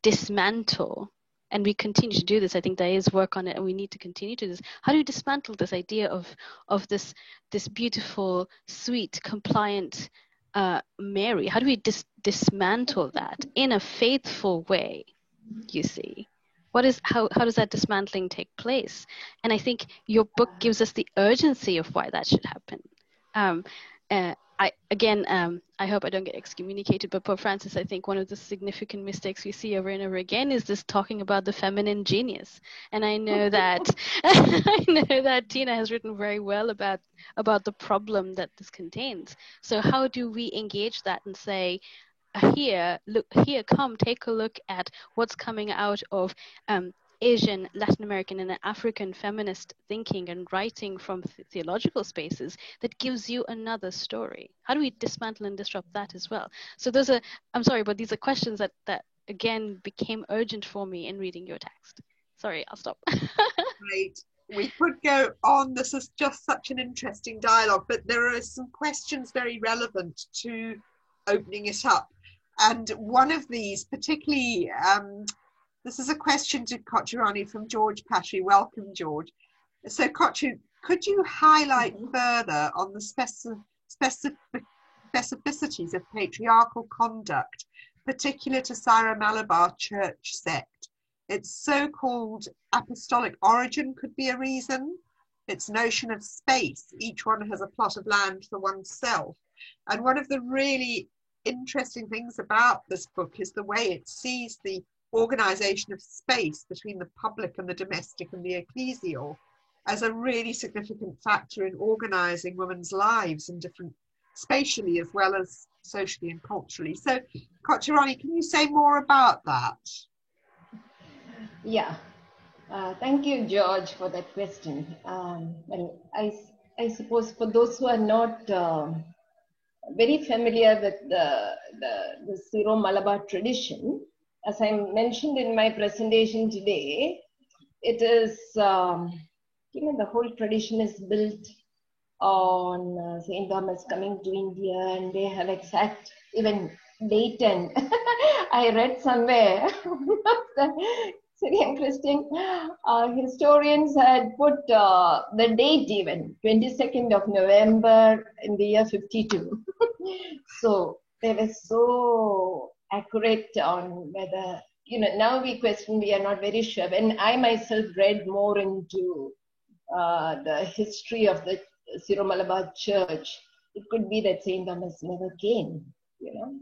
dismantle, and we continue to do this. I think there is work on it, and we need to continue to do this. How do you dismantle this idea of this beautiful, sweet, compliant, Mary? How do we dismantle that in a faithful way? You see, how does that dismantling take place? And I think your book gives us the urgency of why that should happen. I hope I don't get excommunicated, but Pope Francis, I think one of the significant mistakes we see over and over again is this talking about the feminine genius. And I know that I know that Tina has written very well about the problem that this contains. So how do we engage that and say, here, come take a look at what's coming out of Asian, Latin American, and African feminist thinking and writing from theological spaces that gives you another story? How do we dismantle and disrupt that as well? So I'm sorry, but these are questions that again became urgent for me in reading your text. Sorry, I'll stop. Right. We could go on. This is just such an interesting dialogue, but there are some questions very relevant to opening it up. And one of these, particularly, this is a question to Kochurani from George Patry. Welcome, George. So, Kochu, could you highlight further on the specificities of patriarchal conduct, particular to Syro-Malabar Church sect? Its so-called apostolic origin could be a reason. Its notion of space, each one has a plot of land for oneself. And one of the really interesting things about this book is the way it sees the organization of space between the public and the domestic and the ecclesial as a really significant factor in organizing women's lives in different, spatially as well as socially and culturally. So, Kochurani, can you say more about that? Yeah, thank you, George, for that question. Well, I suppose for those who are not very familiar with the Syro-Malabar tradition, as I mentioned in my presentation today, it is, the whole tradition is built on St. Thomas coming to India, and they have exact even date. And I read somewhere the Syrian Christian historians had put the date even 22nd of November in the year 52. So they were so accurate on whether, now we question, we are not very sure. When I myself read more into the history of the Syro-Malabar Church, it could be that St. Thomas never came.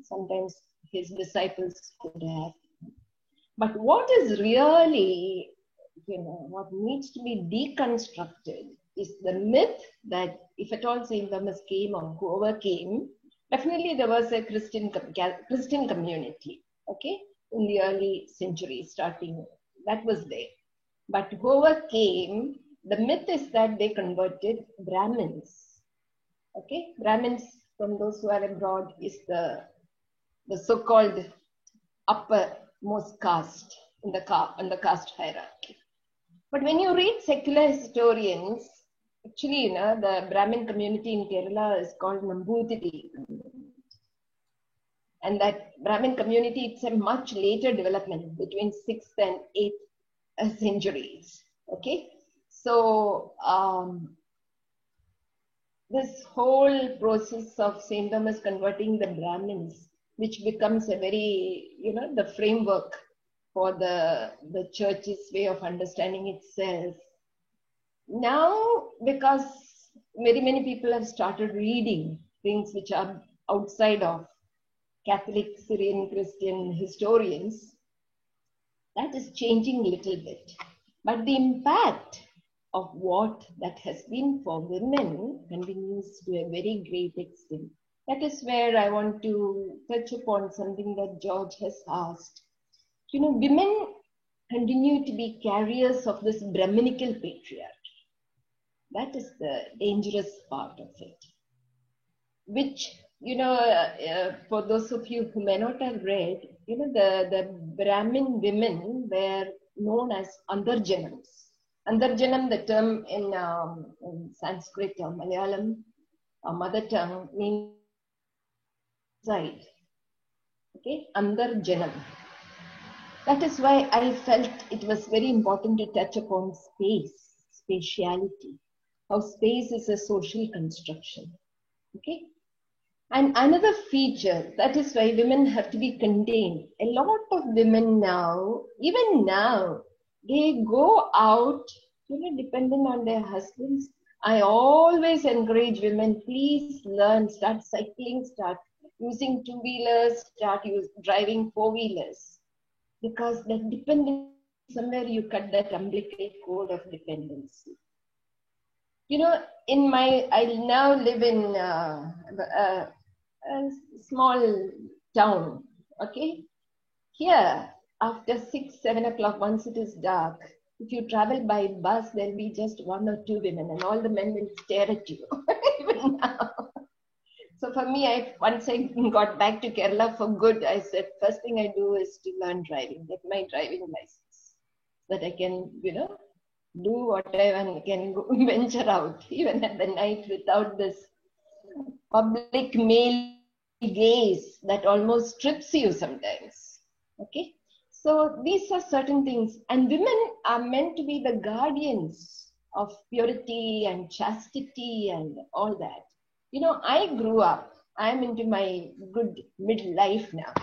Sometimes his disciples could have. But what is really, what needs to be deconstructed is the myth that if at all St. Thomas came or whoever came, definitely there was a Christian community, okay, in the early centuries starting, that was there. But whoever came, the myth is that they converted Brahmins, okay. Brahmins, from those who are abroad, is the so-called uppermost caste in the caste hierarchy. But when you read secular historians, actually, the Brahmin community in Kerala is called Nambutiri. And that Brahmin community, it's a much later development between 6th and 8th centuries. Okay. So, this whole process of St. Thomas converting the Brahmins, which becomes a very, the framework for the church's way of understanding itself. Now, because very many people have started reading things which are outside of Catholic, Syrian, Christian historians, that is changing a little bit. But the impact of what that has been for women continues to a very great extent. That is where I want to touch upon something that George has asked. Women continue to be carriers of this Brahminical patriarchy. That is the dangerous part of it, which, for those of you who may not have read, the Brahmin women were known as Andarjanams. Andarjanam, the term in Sanskrit or Malayalam, mother tongue, means inside. Okay, Andarjanam. That is why I felt it was very important to touch upon spatiality, how space is a social construction. Okay, And another feature, that is why women have to be contained. A lot of women now, even now, they go out, dependent on their husbands. I always encourage women, please learn, start cycling, start using two-wheelers, driving four-wheelers. Because that dependence, somewhere you cut that umbilical cord of dependency. I now live in a small town, okay? Here, after 6, 7 o'clock, once it is dark, if you travel by bus, there'll be just 1 or 2 women and all the men will stare at you, even now. So for me, once I got back to Kerala for good, I said, first thing I do is to learn driving, get my driving license, so that I can, do whatever and can go venture out, even at the night, without this public male gaze that almost strips you sometimes. Okay, so these are certain things, and women are meant to be the guardians of purity and chastity and all that. I grew up, I'm into my good midlife now,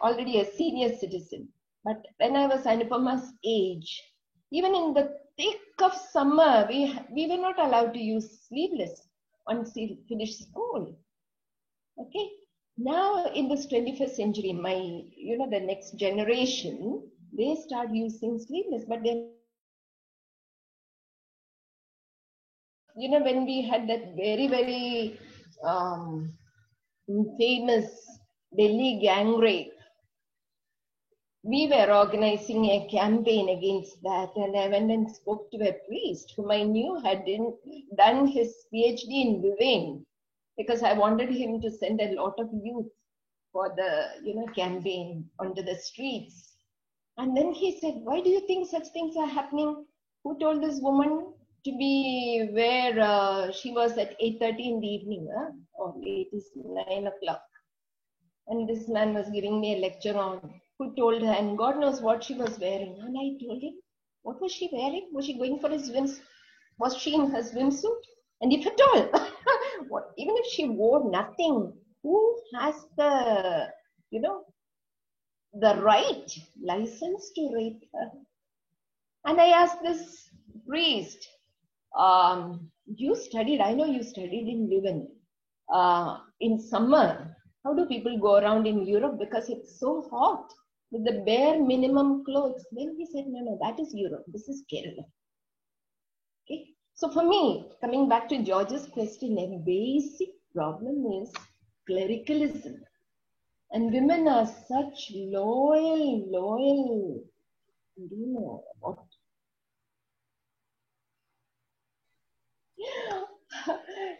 already a senior citizen. But when I was Anupama's age, even in the thick of summer, we were not allowed to use sleeveless once we finished school. Okay. Now in this 21st century, the next generation, they start using sleeveless, but then, when we had that very, very famous Delhi gang rape, we were organizing a campaign against that, and I went and spoke to a priest whom I knew had done his PhD in Louvain, because I wanted him to send a lot of youth for the campaign onto the streets. And then he said, why do you think such things are happening? Who told this woman to be where she was at 8:30 in the evening, or it is 9 o'clock? And this man was giving me a lecture on who told her, and God knows what she was wearing. And I told him, what was she wearing? Was she going for a swimsuit? Was she in her swimsuit? And if at all, even if she wore nothing, who has the, the right license to rape her? And I asked this priest, you studied, I know you studied in Louvain, in summer. How do people go around in Europe? Because it's so hot with the bare minimum clothes. Then he said, no, that is Europe. This is Kerala. Okay. So for me, coming back to George's question, a basic problem is clericalism. And women are such loyal,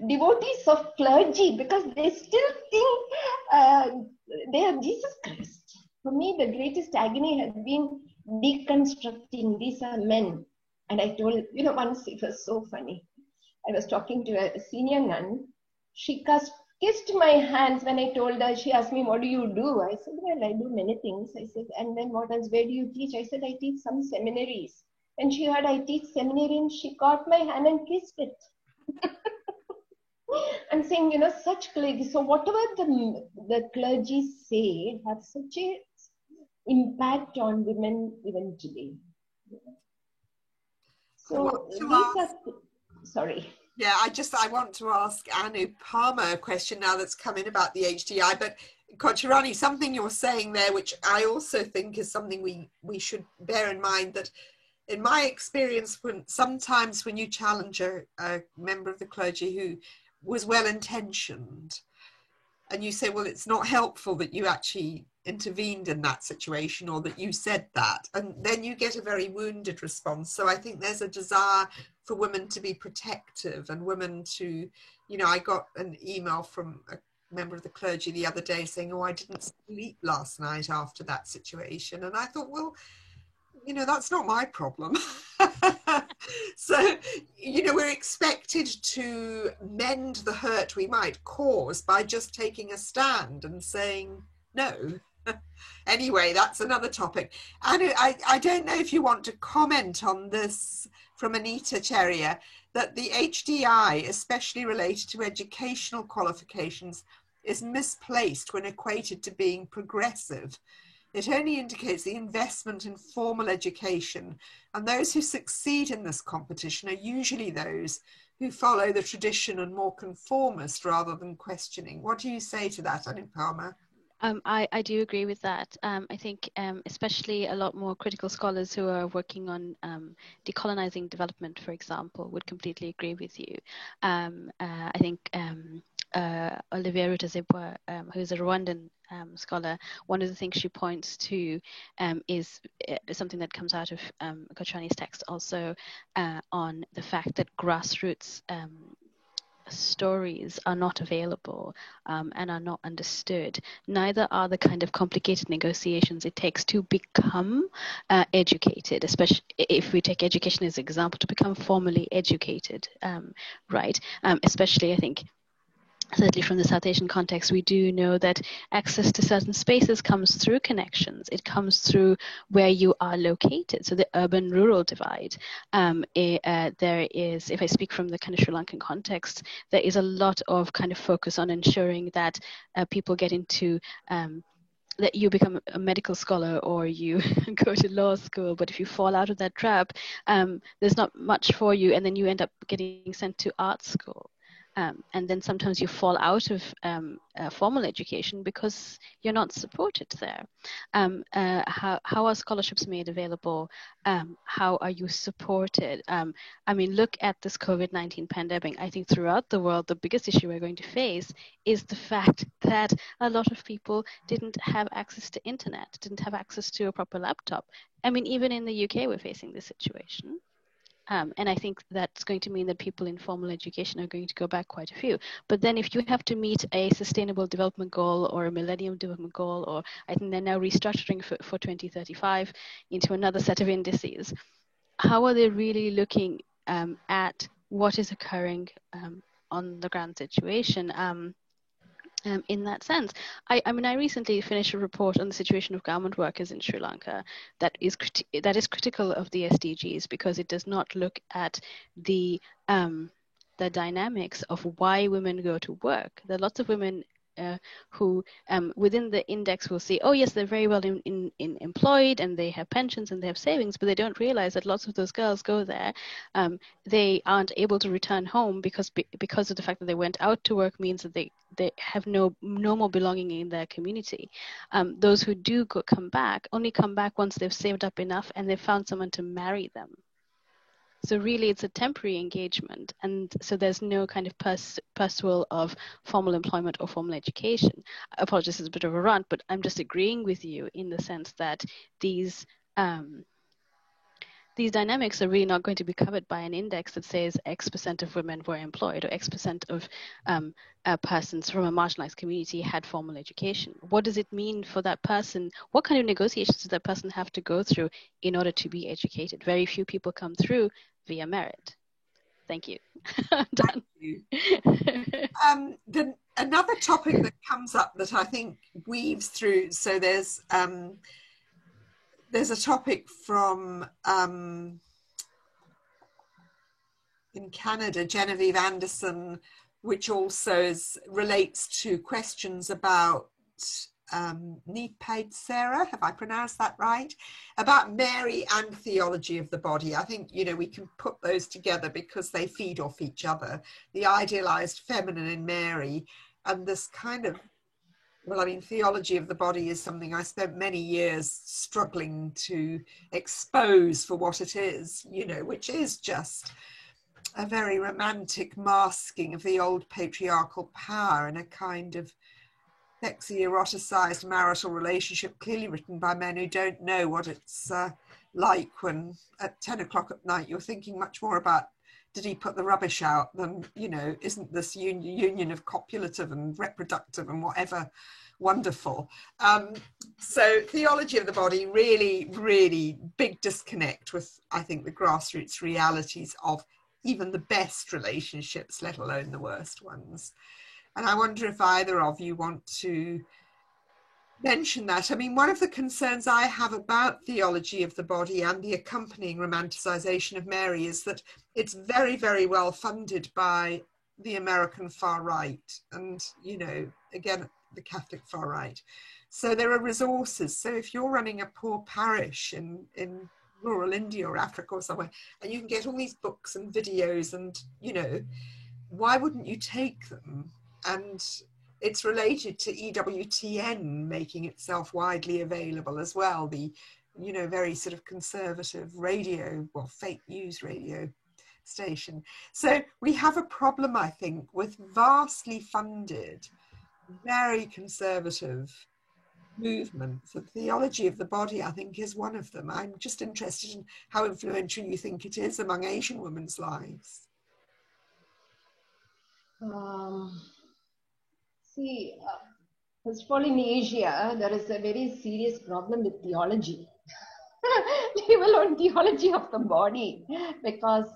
devotees of clergy, because they still think they are Jesus Christ. For me, the greatest agony has been deconstructing these are men. And I told, once it was so funny. I was talking to a senior nun. She kissed my hands when I told her. She asked me, what do you do? I said, well, I do many things. I said, and then what else? Where do you teach? I said, I teach some seminaries. When she heard I teach seminary, and she caught my hand and kissed it. I'm saying, such clergy. So whatever the clergy say has such a impact on women even today. So sorry. Yeah, I want to ask Anupama a question now that's come in about the HDI, but Kochirani, something you're saying there, which I also think is something we should bear in mind, that in my experience, sometimes when you challenge a member of the clergy who was well-intentioned, and you say, well, it's not helpful that you actually intervened in that situation or that you said that, and then you get a very wounded response. So I think there's a desire for women to be protective and women to, I got an email from a member of the clergy the other day saying, oh, I didn't sleep last night after that situation. And I thought, well, that's not my problem. So, we're expected to mend the hurt we might cause by just taking a stand and saying no. Anyway, that's another topic. And I don't know if you want to comment on this from Anita Cheria, that the HDI, especially related to educational qualifications, is misplaced when equated to being progressive. It only indicates the investment in formal education, and those who succeed in this competition are usually those who follow the tradition and more conformist rather than questioning. What do you say to that, Anupama? I do agree with that. I think especially a lot more critical scholars who are working on decolonizing development, for example, would completely agree with you. I think Olivier Rutazibwa, who's a Rwandan scholar, one of the things she points to is something that comes out of Gochani's text also on the fact that grassroots stories are not available and are not understood. Neither are the kind of complicated negotiations it takes to become educated, especially if we take education as an example, to become formally educated, right? Especially, I think, certainly from the South Asian context, we do know that access to certain spaces comes through connections. It comes through where you are located. So the urban-rural divide. There is, if I speak from the kind of Sri Lankan context, there is a lot of kind of focus on ensuring that people get into that you become a medical scholar or you go to law school, but if you fall out of that trap, there's not much for you, and then you end up getting sent to art school. And then sometimes you fall out of formal education because you're not supported there. How are scholarships made available? How are you supported? I mean, look at this COVID-19 pandemic. I think throughout the world, the biggest issue we're going to face is the fact that a lot of people didn't have access to internet, didn't have access to a proper laptop. I mean, even in the UK, we're facing this situation. And I think that's going to mean that people in formal education are going to go back quite a few. But then if you have to meet a sustainable development goal or a millennium development goal, or I think they're now restructuring for 2035 into another set of indices, how are they really looking at what is occurring on the ground situation? In that sense, I mean, I recently finished a report on the situation of garment workers in Sri Lanka that is critical of the SDGs because it does not look at the dynamics of why women go to work. There are lots of women who within the index will say, oh yes, they're very well employed and they have pensions and they have savings, but they don't realize that lots of those girls go there. They aren't able to return home because of the fact that they went out to work means that they have no more belonging in their community. Those who do come back only come back once they've saved up enough and they've found someone to marry them. So really, it's a temporary engagement, and so there's no kind of pursuit of formal employment or formal education. I apologize, it's a bit of a rant, but I'm just agreeing with you in the sense that these dynamics are really not going to be covered by an index that says X% of women were employed or X% of persons from a marginalized community had formal education. What does it mean for that person? What kind of negotiations does that person have to go through in order to be educated? Very few people come through via merit. Thank you. I'm done. Thank you. Another topic that comes up that I think weaves through, so there's a topic from in Canada, Genevieve Anderson, which also relates to questions about Sarah, have I pronounced that right? About Mary and theology of the body. I think, you know, we can put those together because they feed off each other. The idealized feminine in Mary and this kind of, well, I mean, theology of the body is something I spent many years struggling to expose for what it is, you know, which is just a very romantic masking of the old patriarchal power and a kind of sexy, eroticized marital relationship, clearly written by men who don't know what it's like when at 10 o'clock at night you're thinking much more about, did he put the rubbish out, than, you know, isn't this union of copulative and reproductive and whatever wonderful. So theology of the body, really, really big disconnect with, I think, the grassroots realities of even the best relationships, let alone the worst ones. And I wonder if either of you want to mention that. I mean, one of the concerns I have about theology of the body and the accompanying romanticization of Mary is that it's very, very well funded by the American far right and, you know, again, the Catholic far right. So there are resources. So if you're running a poor parish in rural India or Africa or somewhere, and you can get all these books and videos and, you know, why wouldn't you take them? And it's related to EWTN making itself widely available as well, the, you know, very sort of conservative radio, well, fake news radio station. So we have a problem, I think, with vastly funded, very conservative movements. The theology of the body, I think, is one of them. I'm just interested in how influential you think it is among Asian women's lives. First of all, in Asia, there is a very serious problem with theology. Level on theology of the body, because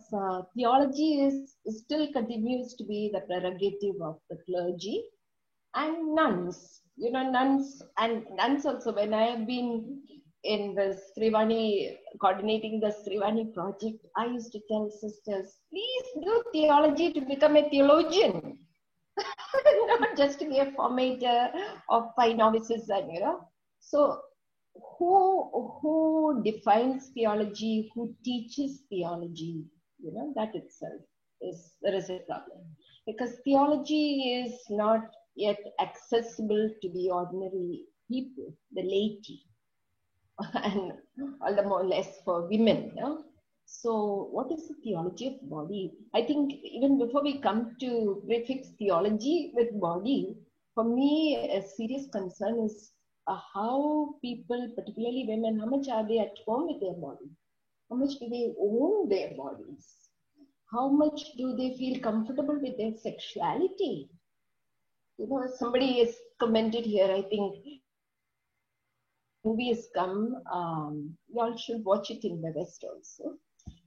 theology still continues to be the prerogative of the clergy and nuns. You know, nuns also, when I have been in the Srivani, coordinating the Srivani project, I used to tell sisters, please do theology to become a theologian. Not just to be a formator of fine novices, and, you know. So who defines theology, who teaches theology, you know, that itself there is a problem, because theology is not yet accessible to the ordinary people, the laity, and all the more less for women. You know? So what is the theology of body? I think even before we come to prefix theology with body, for me a serious concern is how people, particularly women, how much are they at home with their body? How much do they own their bodies? How much do they feel comfortable with their sexuality? You know, somebody has commented here, I think, movie has come, you all should watch it in the West also.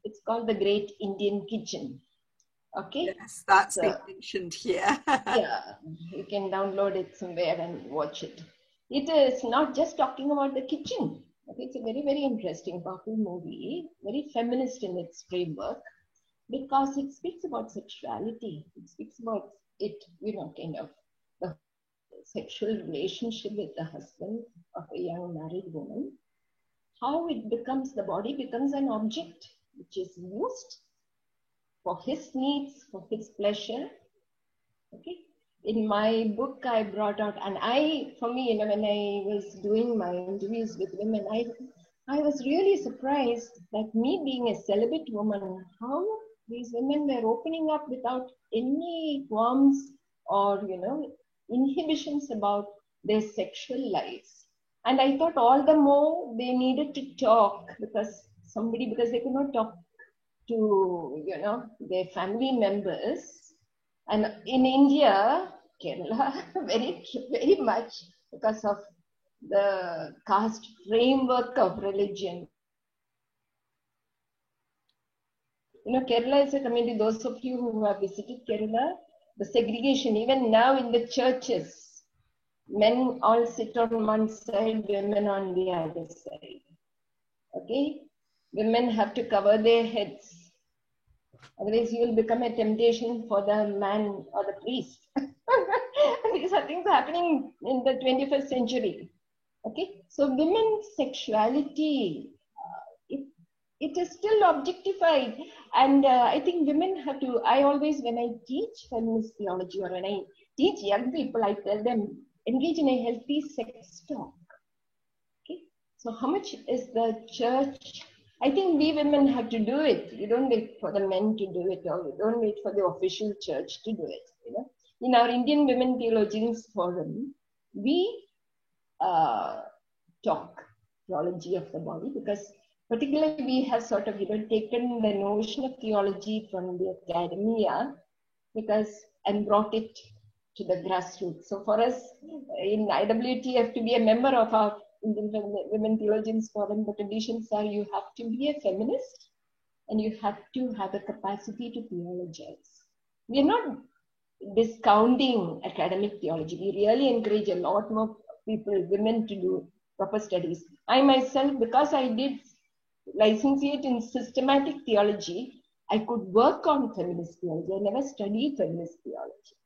It's called The Great Indian Kitchen. Okay? Yes, that's been mentioned here. Yeah, you can download it somewhere and watch it. It is not just talking about the kitchen. Okay, it's a very, very interesting, powerful movie, very feminist in its framework, because it speaks about sexuality. It speaks about it, you know, kind of the sexual relationship with the husband of a young married woman, how it becomes, the body becomes an object which is used for his needs, for his pleasure. Okay. In my book, I brought out, and for me, you know, when I was doing my interviews with women, I was really surprised that me being a celibate woman, how these women were opening up without any qualms or, you know, inhibitions about their sexual lives. And I thought all the more they needed to talk because they could not talk to, you know, their family members. And in India, Kerala, very, very much because of the caste framework of religion. You know, Kerala is a community, those of you who have visited Kerala, the segregation, even now in the churches, men all sit on one side, women on the other side. Okay? Women have to cover their heads. Otherwise, you will become a temptation for the man or the priest. These are things happening in the 21st century. Okay? So women's sexuality, it is still objectified. And I think women have to, I always, when I teach feminist theology or when I teach young people, I tell them, engage in a healthy sex talk. Okay? So how much is the church? I think we women have to do it. You don't wait for the men to do it, or you don't wait for the official church to do it. You know? In our Indian Women Theologians Forum, we talk theology of the body, because particularly we have sort of, you know, taken the notion of theology from the academia and brought it to the grassroots. So for us in IWTF to be a member of our Indian Women Theologians Forum, the conditions are you have to be a feminist and you have to have a capacity to theologize. We are not discounting academic theology. We really encourage a lot more people, women, to do proper studies. I myself, because I did licentiate in systematic theology, I could work on feminist theology. I never studied feminist theology,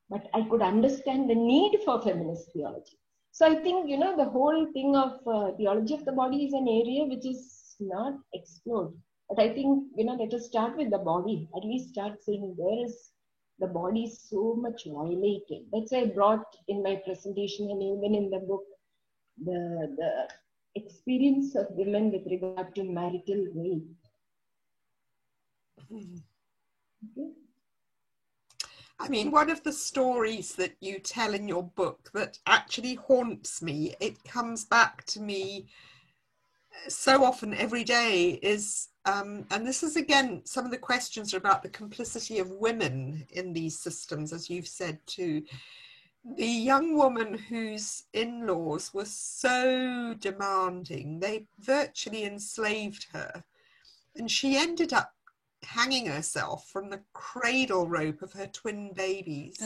but I could understand the need for feminist theology. So I think, the whole thing of theology of the body is an area which is not explored. But I think, let us start with the body. At least start saying where is the body so much violated. That's why I brought in my presentation and even in the book, the experience of women with regard to marital rape. Okay. I mean, one of the stories that you tell in your book that actually haunts me, it comes back to me so often every day, is, and this is again, some of the questions are about the complicity of women in these systems, as you've said too. The young woman whose in-laws were so demanding, they virtually enslaved her, and she ended up hanging herself from the cradle rope of her twin babies.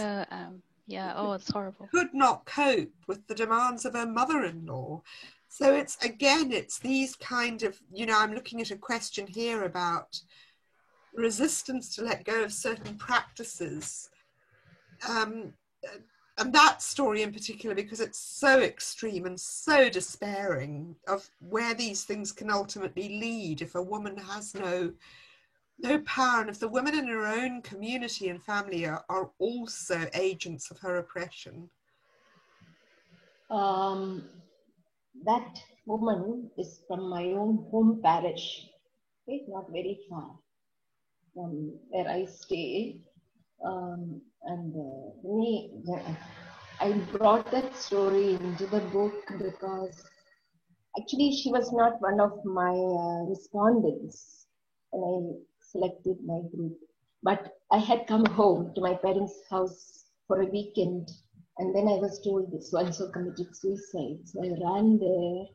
Yeah, oh, it's horrible. Could not cope with the demands of her mother-in-law. So it's these kind of, I'm looking at a question here about resistance to let go of certain practices. And that story in particular, because it's so extreme and so despairing of where these things can ultimately lead if a woman has no power, and if the women in her own community and family are also agents of her oppression. That woman is from my own home parish, okay? Not very far from where I stay. I brought that story into the book because actually she was not one of my respondents when I selected my group. But I had come home to my parents' house for a weekend, and then I was told this so-and-so committed suicide. So I ran there,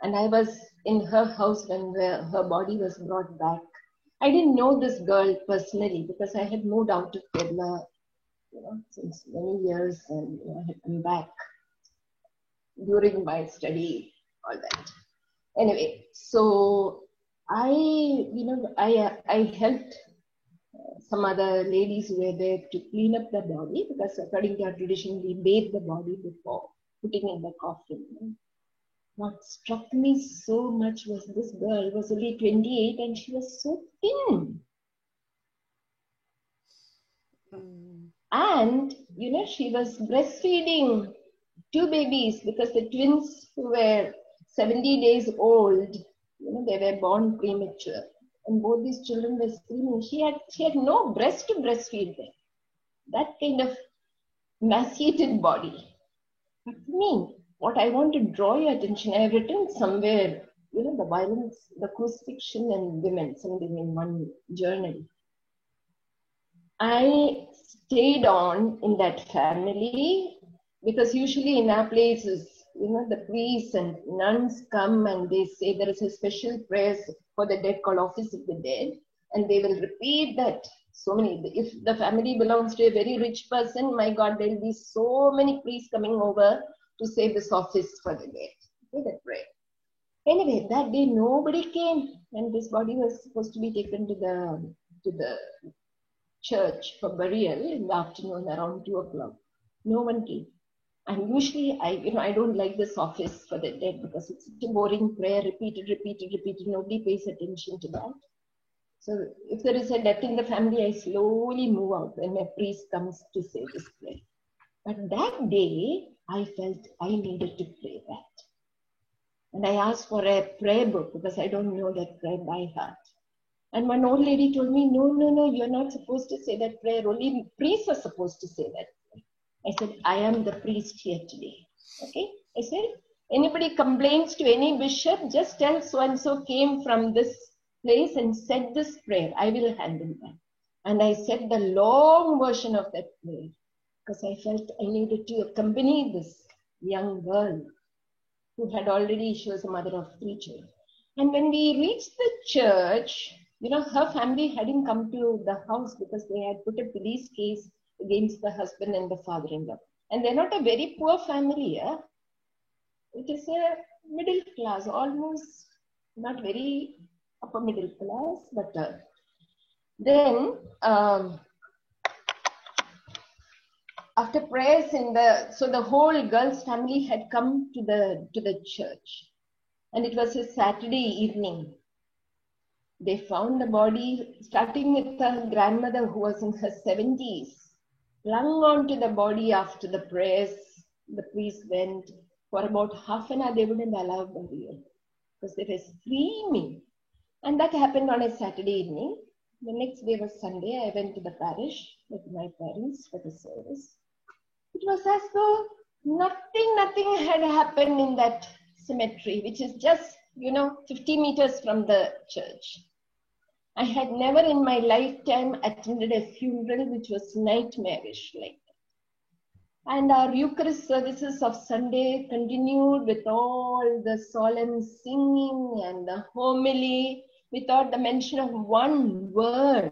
and I was in her house when her body was brought back. I didn't know this girl personally because I had moved out of Kerala, since many years, and I had come back during my study, all that. Anyway, so I helped some other ladies who were there to clean up the body, because according to our tradition, we bathe the body before putting in the coffin. What struck me so much was this girl was only 28 and she was so thin. And, she was breastfeeding 2 babies because the twins who were 70 days old, they were born premature. And both these children were screaming. She had no breast to breastfeed them. That kind of emaciated body. But for me, what I want to draw your attention, I have written somewhere, the violence, the crucifixion and women, something in one journal. I stayed on in that family because usually in our places, the priests and nuns come and they say there is a special prayer for the dead called Office of the Dead, and they will repeat that. So many, if the family belongs to a very rich person, my God, there will be so many priests coming over to say this office for the dead. Okay, that prayer. Anyway, that day nobody came, and this body was supposed to be taken to the church for burial in the afternoon around 2 o'clock. No one came. And usually I don't like this office for the dead because it's such a boring prayer, repeated. Nobody pays attention to that. So if there is a death in the family, I slowly move out when a priest comes to say this prayer. But that day, I felt I needed to pray that. And I asked for a prayer book because I don't know that prayer by heart. And one old lady told me, no, you're not supposed to say that prayer. Only priests are supposed to say that prayer. I said, I am the priest here today. Okay? I said, anybody complains to any bishop, just tell so-and-so came from this place and said this prayer. I will handle that. And I said the long version of that prayer because I felt I needed to accompany this young girl who had already, she was a mother of 3 children. And when we reached the church, her family hadn't come to the house because they had put a police case against the husband and the father-in-law. And they're not a very poor family. Yeah? It is a middle class, almost not very upper middle class, but Then after prayers so the whole girls' family had come to the church, and it was a Saturday evening. They found the body, starting with a grandmother who was in her 70s, clung onto the body after the prayers. The priest went. For about half an hour, they wouldn't allow burial because they were screaming. And that happened on a Saturday evening. The next day was Sunday. I went to the parish with my parents for the service. It was as though nothing had happened in that cemetery, which is just, 50 meters from the church. I had never in my lifetime attended a funeral which was nightmarish like that. And our Eucharist services of Sunday continued with all the solemn singing and the homily without the mention of one word.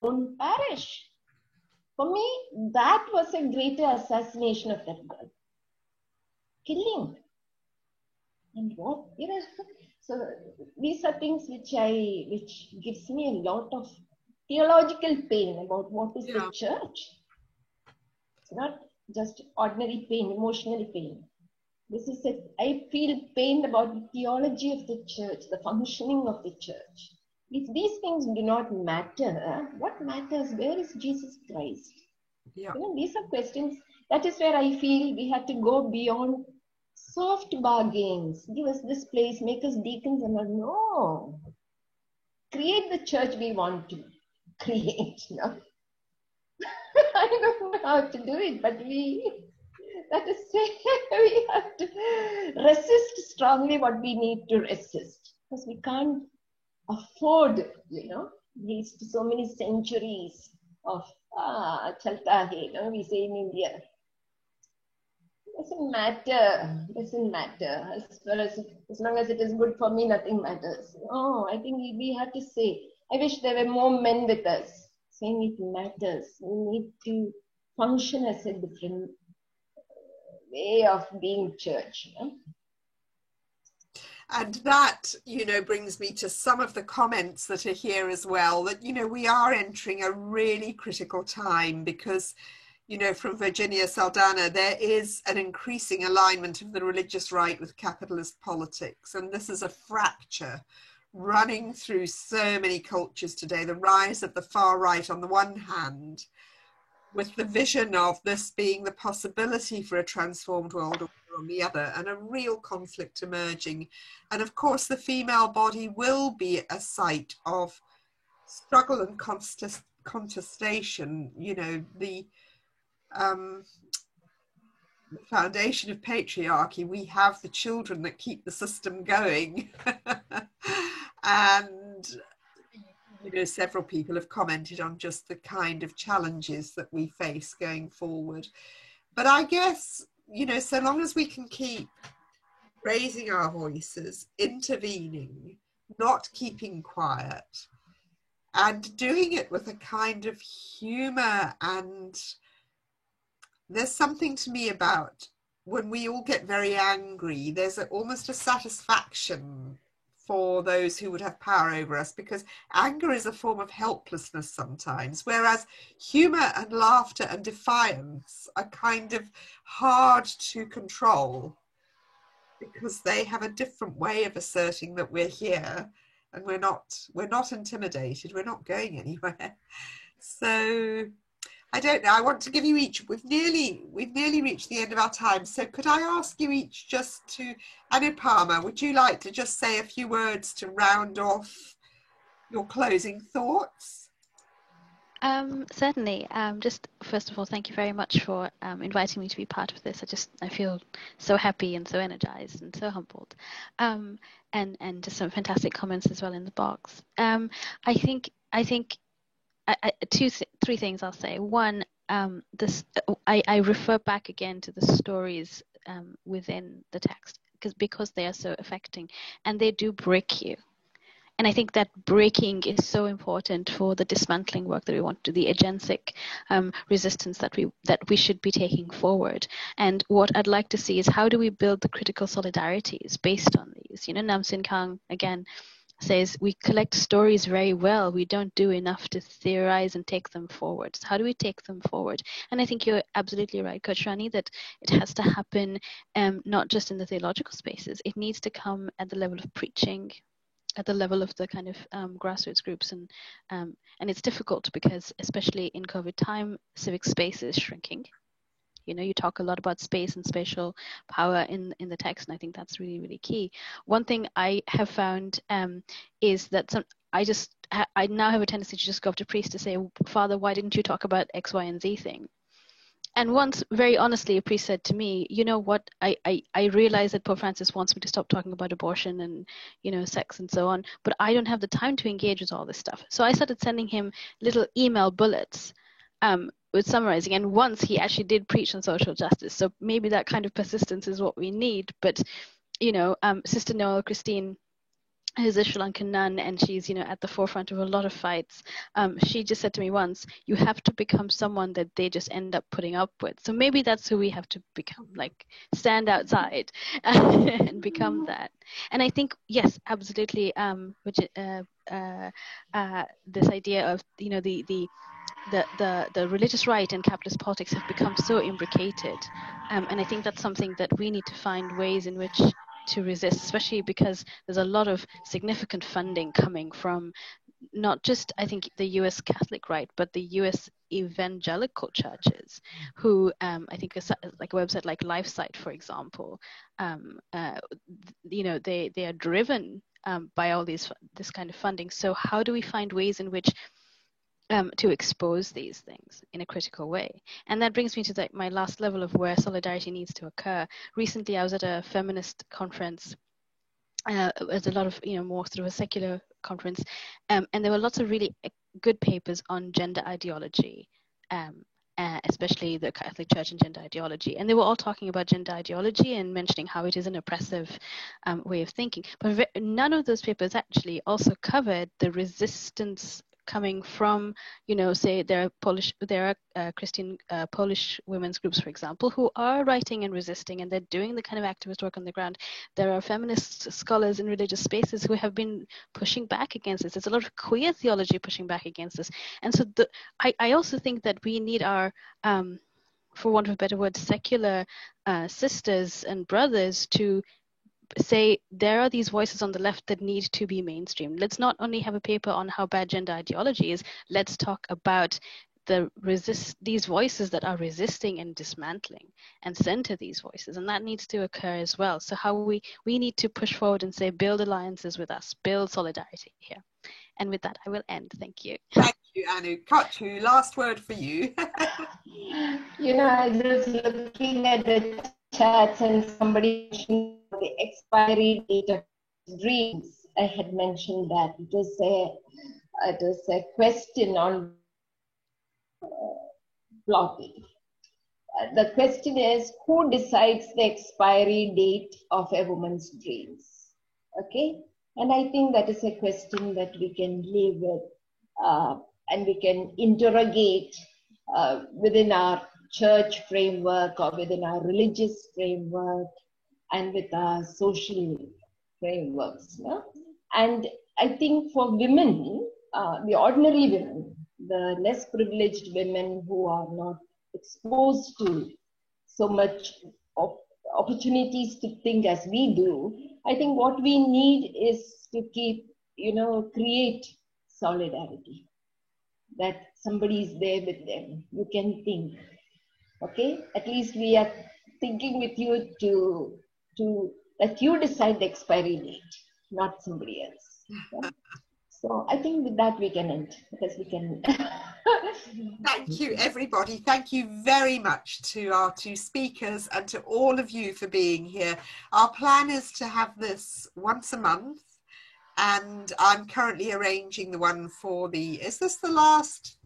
Own parish. For me, that was a greater assassination of that girl. Killing. And what? So these are things which gives me a lot of theological pain about what is the church. It's not just ordinary pain, emotional pain. I feel pain about the theology of the church, the functioning of the church. If these things do not matter, what matters? Where is Jesus Christ? Yeah. These are questions. That is where I feel we have to go beyond soft bargains. Give us this place, make us deacons, and no. Create the church we want to create. I don't know how to do it, but we have to resist strongly what we need to resist, because we can't afford, these so many centuries of chalta hai, we say in India. Doesn't matter. As long as it is good for me, nothing matters. Oh, I think we have to say, I wish there were more men with us saying it matters. We need to function as a different way of being church. And that, brings me to some of the comments that are here as well, that, we are entering a really critical time because, from Virginia Saldana, there is an increasing alignment of the religious right with capitalist politics. And this is a fracture running through so many cultures today. The rise of the far right on the one hand, with the vision of this being the possibility for a transformed world order on the other, and a real conflict emerging. And of course, the female body will be a site of struggle and contestation. The foundation of patriarchy, we have the children that keep the system going. And several people have commented on just the kind of challenges that we face going forward. But I guess, so long as we can keep raising our voices, intervening, not keeping quiet, and doing it with a kind of humor, and there's something to me about when we all get very angry, there's almost a satisfaction for those who would have power over us, because anger is a form of helplessness sometimes, whereas humor and laughter and defiance are kind of hard to control because they have a different way of asserting that we're here and we're not intimidated, we're not going anywhere. So I don't know, I want to give you each, we've nearly reached the end of our time, so could I ask you each just to, Anupama, would you like to just say a few words to round off your closing thoughts? Certainly. Just first of all, thank you very much for inviting me to be part of this. I feel so happy and so energized and so humbled. And just some fantastic comments as well in the box. I think three things I'll say. One, I refer back again to the stories within the text because they are so affecting and they do break you. And I think that breaking is so important for the dismantling work that we want to do, the agentic resistance that we should be taking forward. And what I'd like to see is how do we build the critical solidarities based on these? Nam Sin Kang, again, says we collect stories very well. We don't do enough to theorize and take them forward. So how do we take them forward? And I think you're absolutely right, Coach Rani, that it has to happen not just in the theological spaces. It needs to come at the level of preaching, at the level of the kind of grassroots groups, and it's difficult because, especially in COVID time, civic space is shrinking. You know, you talk a lot about space and spatial power in the text, and I think that's really, really key. One thing I have found is that I now have a tendency to just go up to priests to say, Father, why didn't you talk about X, Y, and Z thing? And once, very honestly, a priest said to me, you know what, I realize that Pope Francis wants me to stop talking about abortion and, you know, sex and so on, but I don't have the time to engage with all this stuff. So I started sending him little email bullets with summarizing. And once he actually did preach on social justice. So maybe that kind of persistence is what we need. But, you know, Sister Noel Christine, who's a Sri Lankan nun, and she's, you know, at the forefront of a lot of fights. She just said to me once, you have to become someone that they just end up putting up with. So maybe that's who we have to become, like stand outside and become that. And I think, yes, absolutely, this idea of, you know, the religious right and capitalist politics have become so imbricated. And I think that's something that we need to find ways in which to resist, especially because there's a lot of significant funding coming from not just, I think, the US Catholic right, but the US evangelical churches who, I think, like a website like LifeSite, for example, you know, they are driven by all this kind of funding. So how do we find ways in which to expose these things in a critical way? And that brings me to my last level of where solidarity needs to occur. Recently, I was at a feminist conference. There's a lot of, you know, more sort of a secular conference, and there were lots of really good papers on gender ideology, especially the Catholic Church and gender ideology. And they were all talking about gender ideology and mentioning how it is an oppressive way of thinking. But none of those papers actually also covered the resistance coming from, you know, say there are Christian Polish women's groups, for example, who are writing and resisting, and they're doing the kind of activist work on the ground. There are feminist scholars in religious spaces who have been pushing back against this. There's a lot of queer theology pushing back against this. And so I also think that we need our, for want of a better word, secular sisters and brothers to say there are these voices on the left that need to be mainstream. Let's not only have a paper on how bad gender ideology is, let's talk about these voices that are resisting and dismantling, and center these voices, and that needs to occur as well. So how we need to push forward and say, build alliances with us, build solidarity here. And with that, I will end. Thank you. Thank you, Anu. Kachu, last word for you. You know, I was looking at the chats and somebody mentioned the expiry date of dreams. I had mentioned that it was a question on blogging. The question is, who decides the expiry date of a woman's dreams? Okay, and I think that is a question that we can live with, and we can interrogate within our church framework or within our religious framework and with our social frameworks. No? And I think for women, the ordinary women, the less privileged women who are not exposed to so much of opportunities to think as we do, I think what we need is to keep, create solidarity. That somebody is there with them. You can think. Okay, at least we are thinking with you to that you decide the expiry date, not somebody else. Okay? So I think with that we can end, because we can. Thank you, everybody. Thank you very much to our two speakers and to all of you for being here. Our plan is to have this once a month, and I'm currently arranging the one for is this the last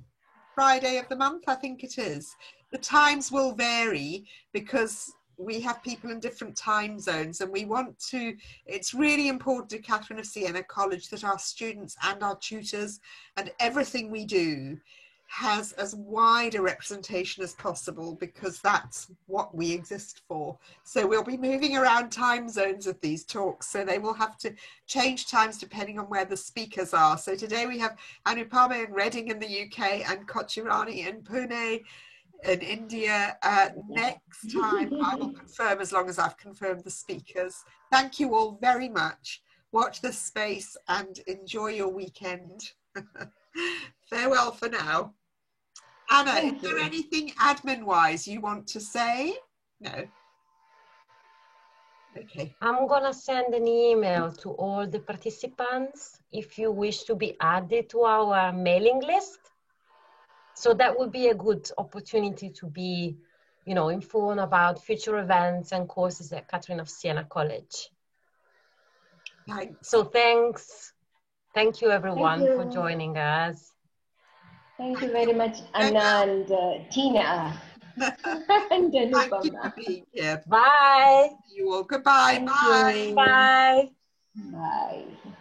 Friday of the month? I think it is. The times will vary because we have people in different time zones, and it's really important to Catherine of Siena College that our students and our tutors and everything we do has as wide a representation as possible, because that's what we exist for. So we'll be moving around time zones of these talks, so they will have to change times depending on where the speakers are. So today we have Anupama in Reading in the UK and Kochirani in Pune in India. Next time I will confirm, as long as I've confirmed the speakers. Thank you all very much. Watch this space and enjoy your weekend. Farewell for now. Anna, is there anything admin-wise you want to say? No. Okay. I'm gonna send an email to all the participants if you wish to be added to our mailing list. So that would be a good opportunity to be, you know, informed about future events and courses at Catherine of Siena College. Thanks. So thanks. Thank you everyone for joining us. Thank you very much, Anna and Tina. And Thank you for Anupama. being here. Bye. You all. Goodbye. Thank Bye. you. Bye. Bye.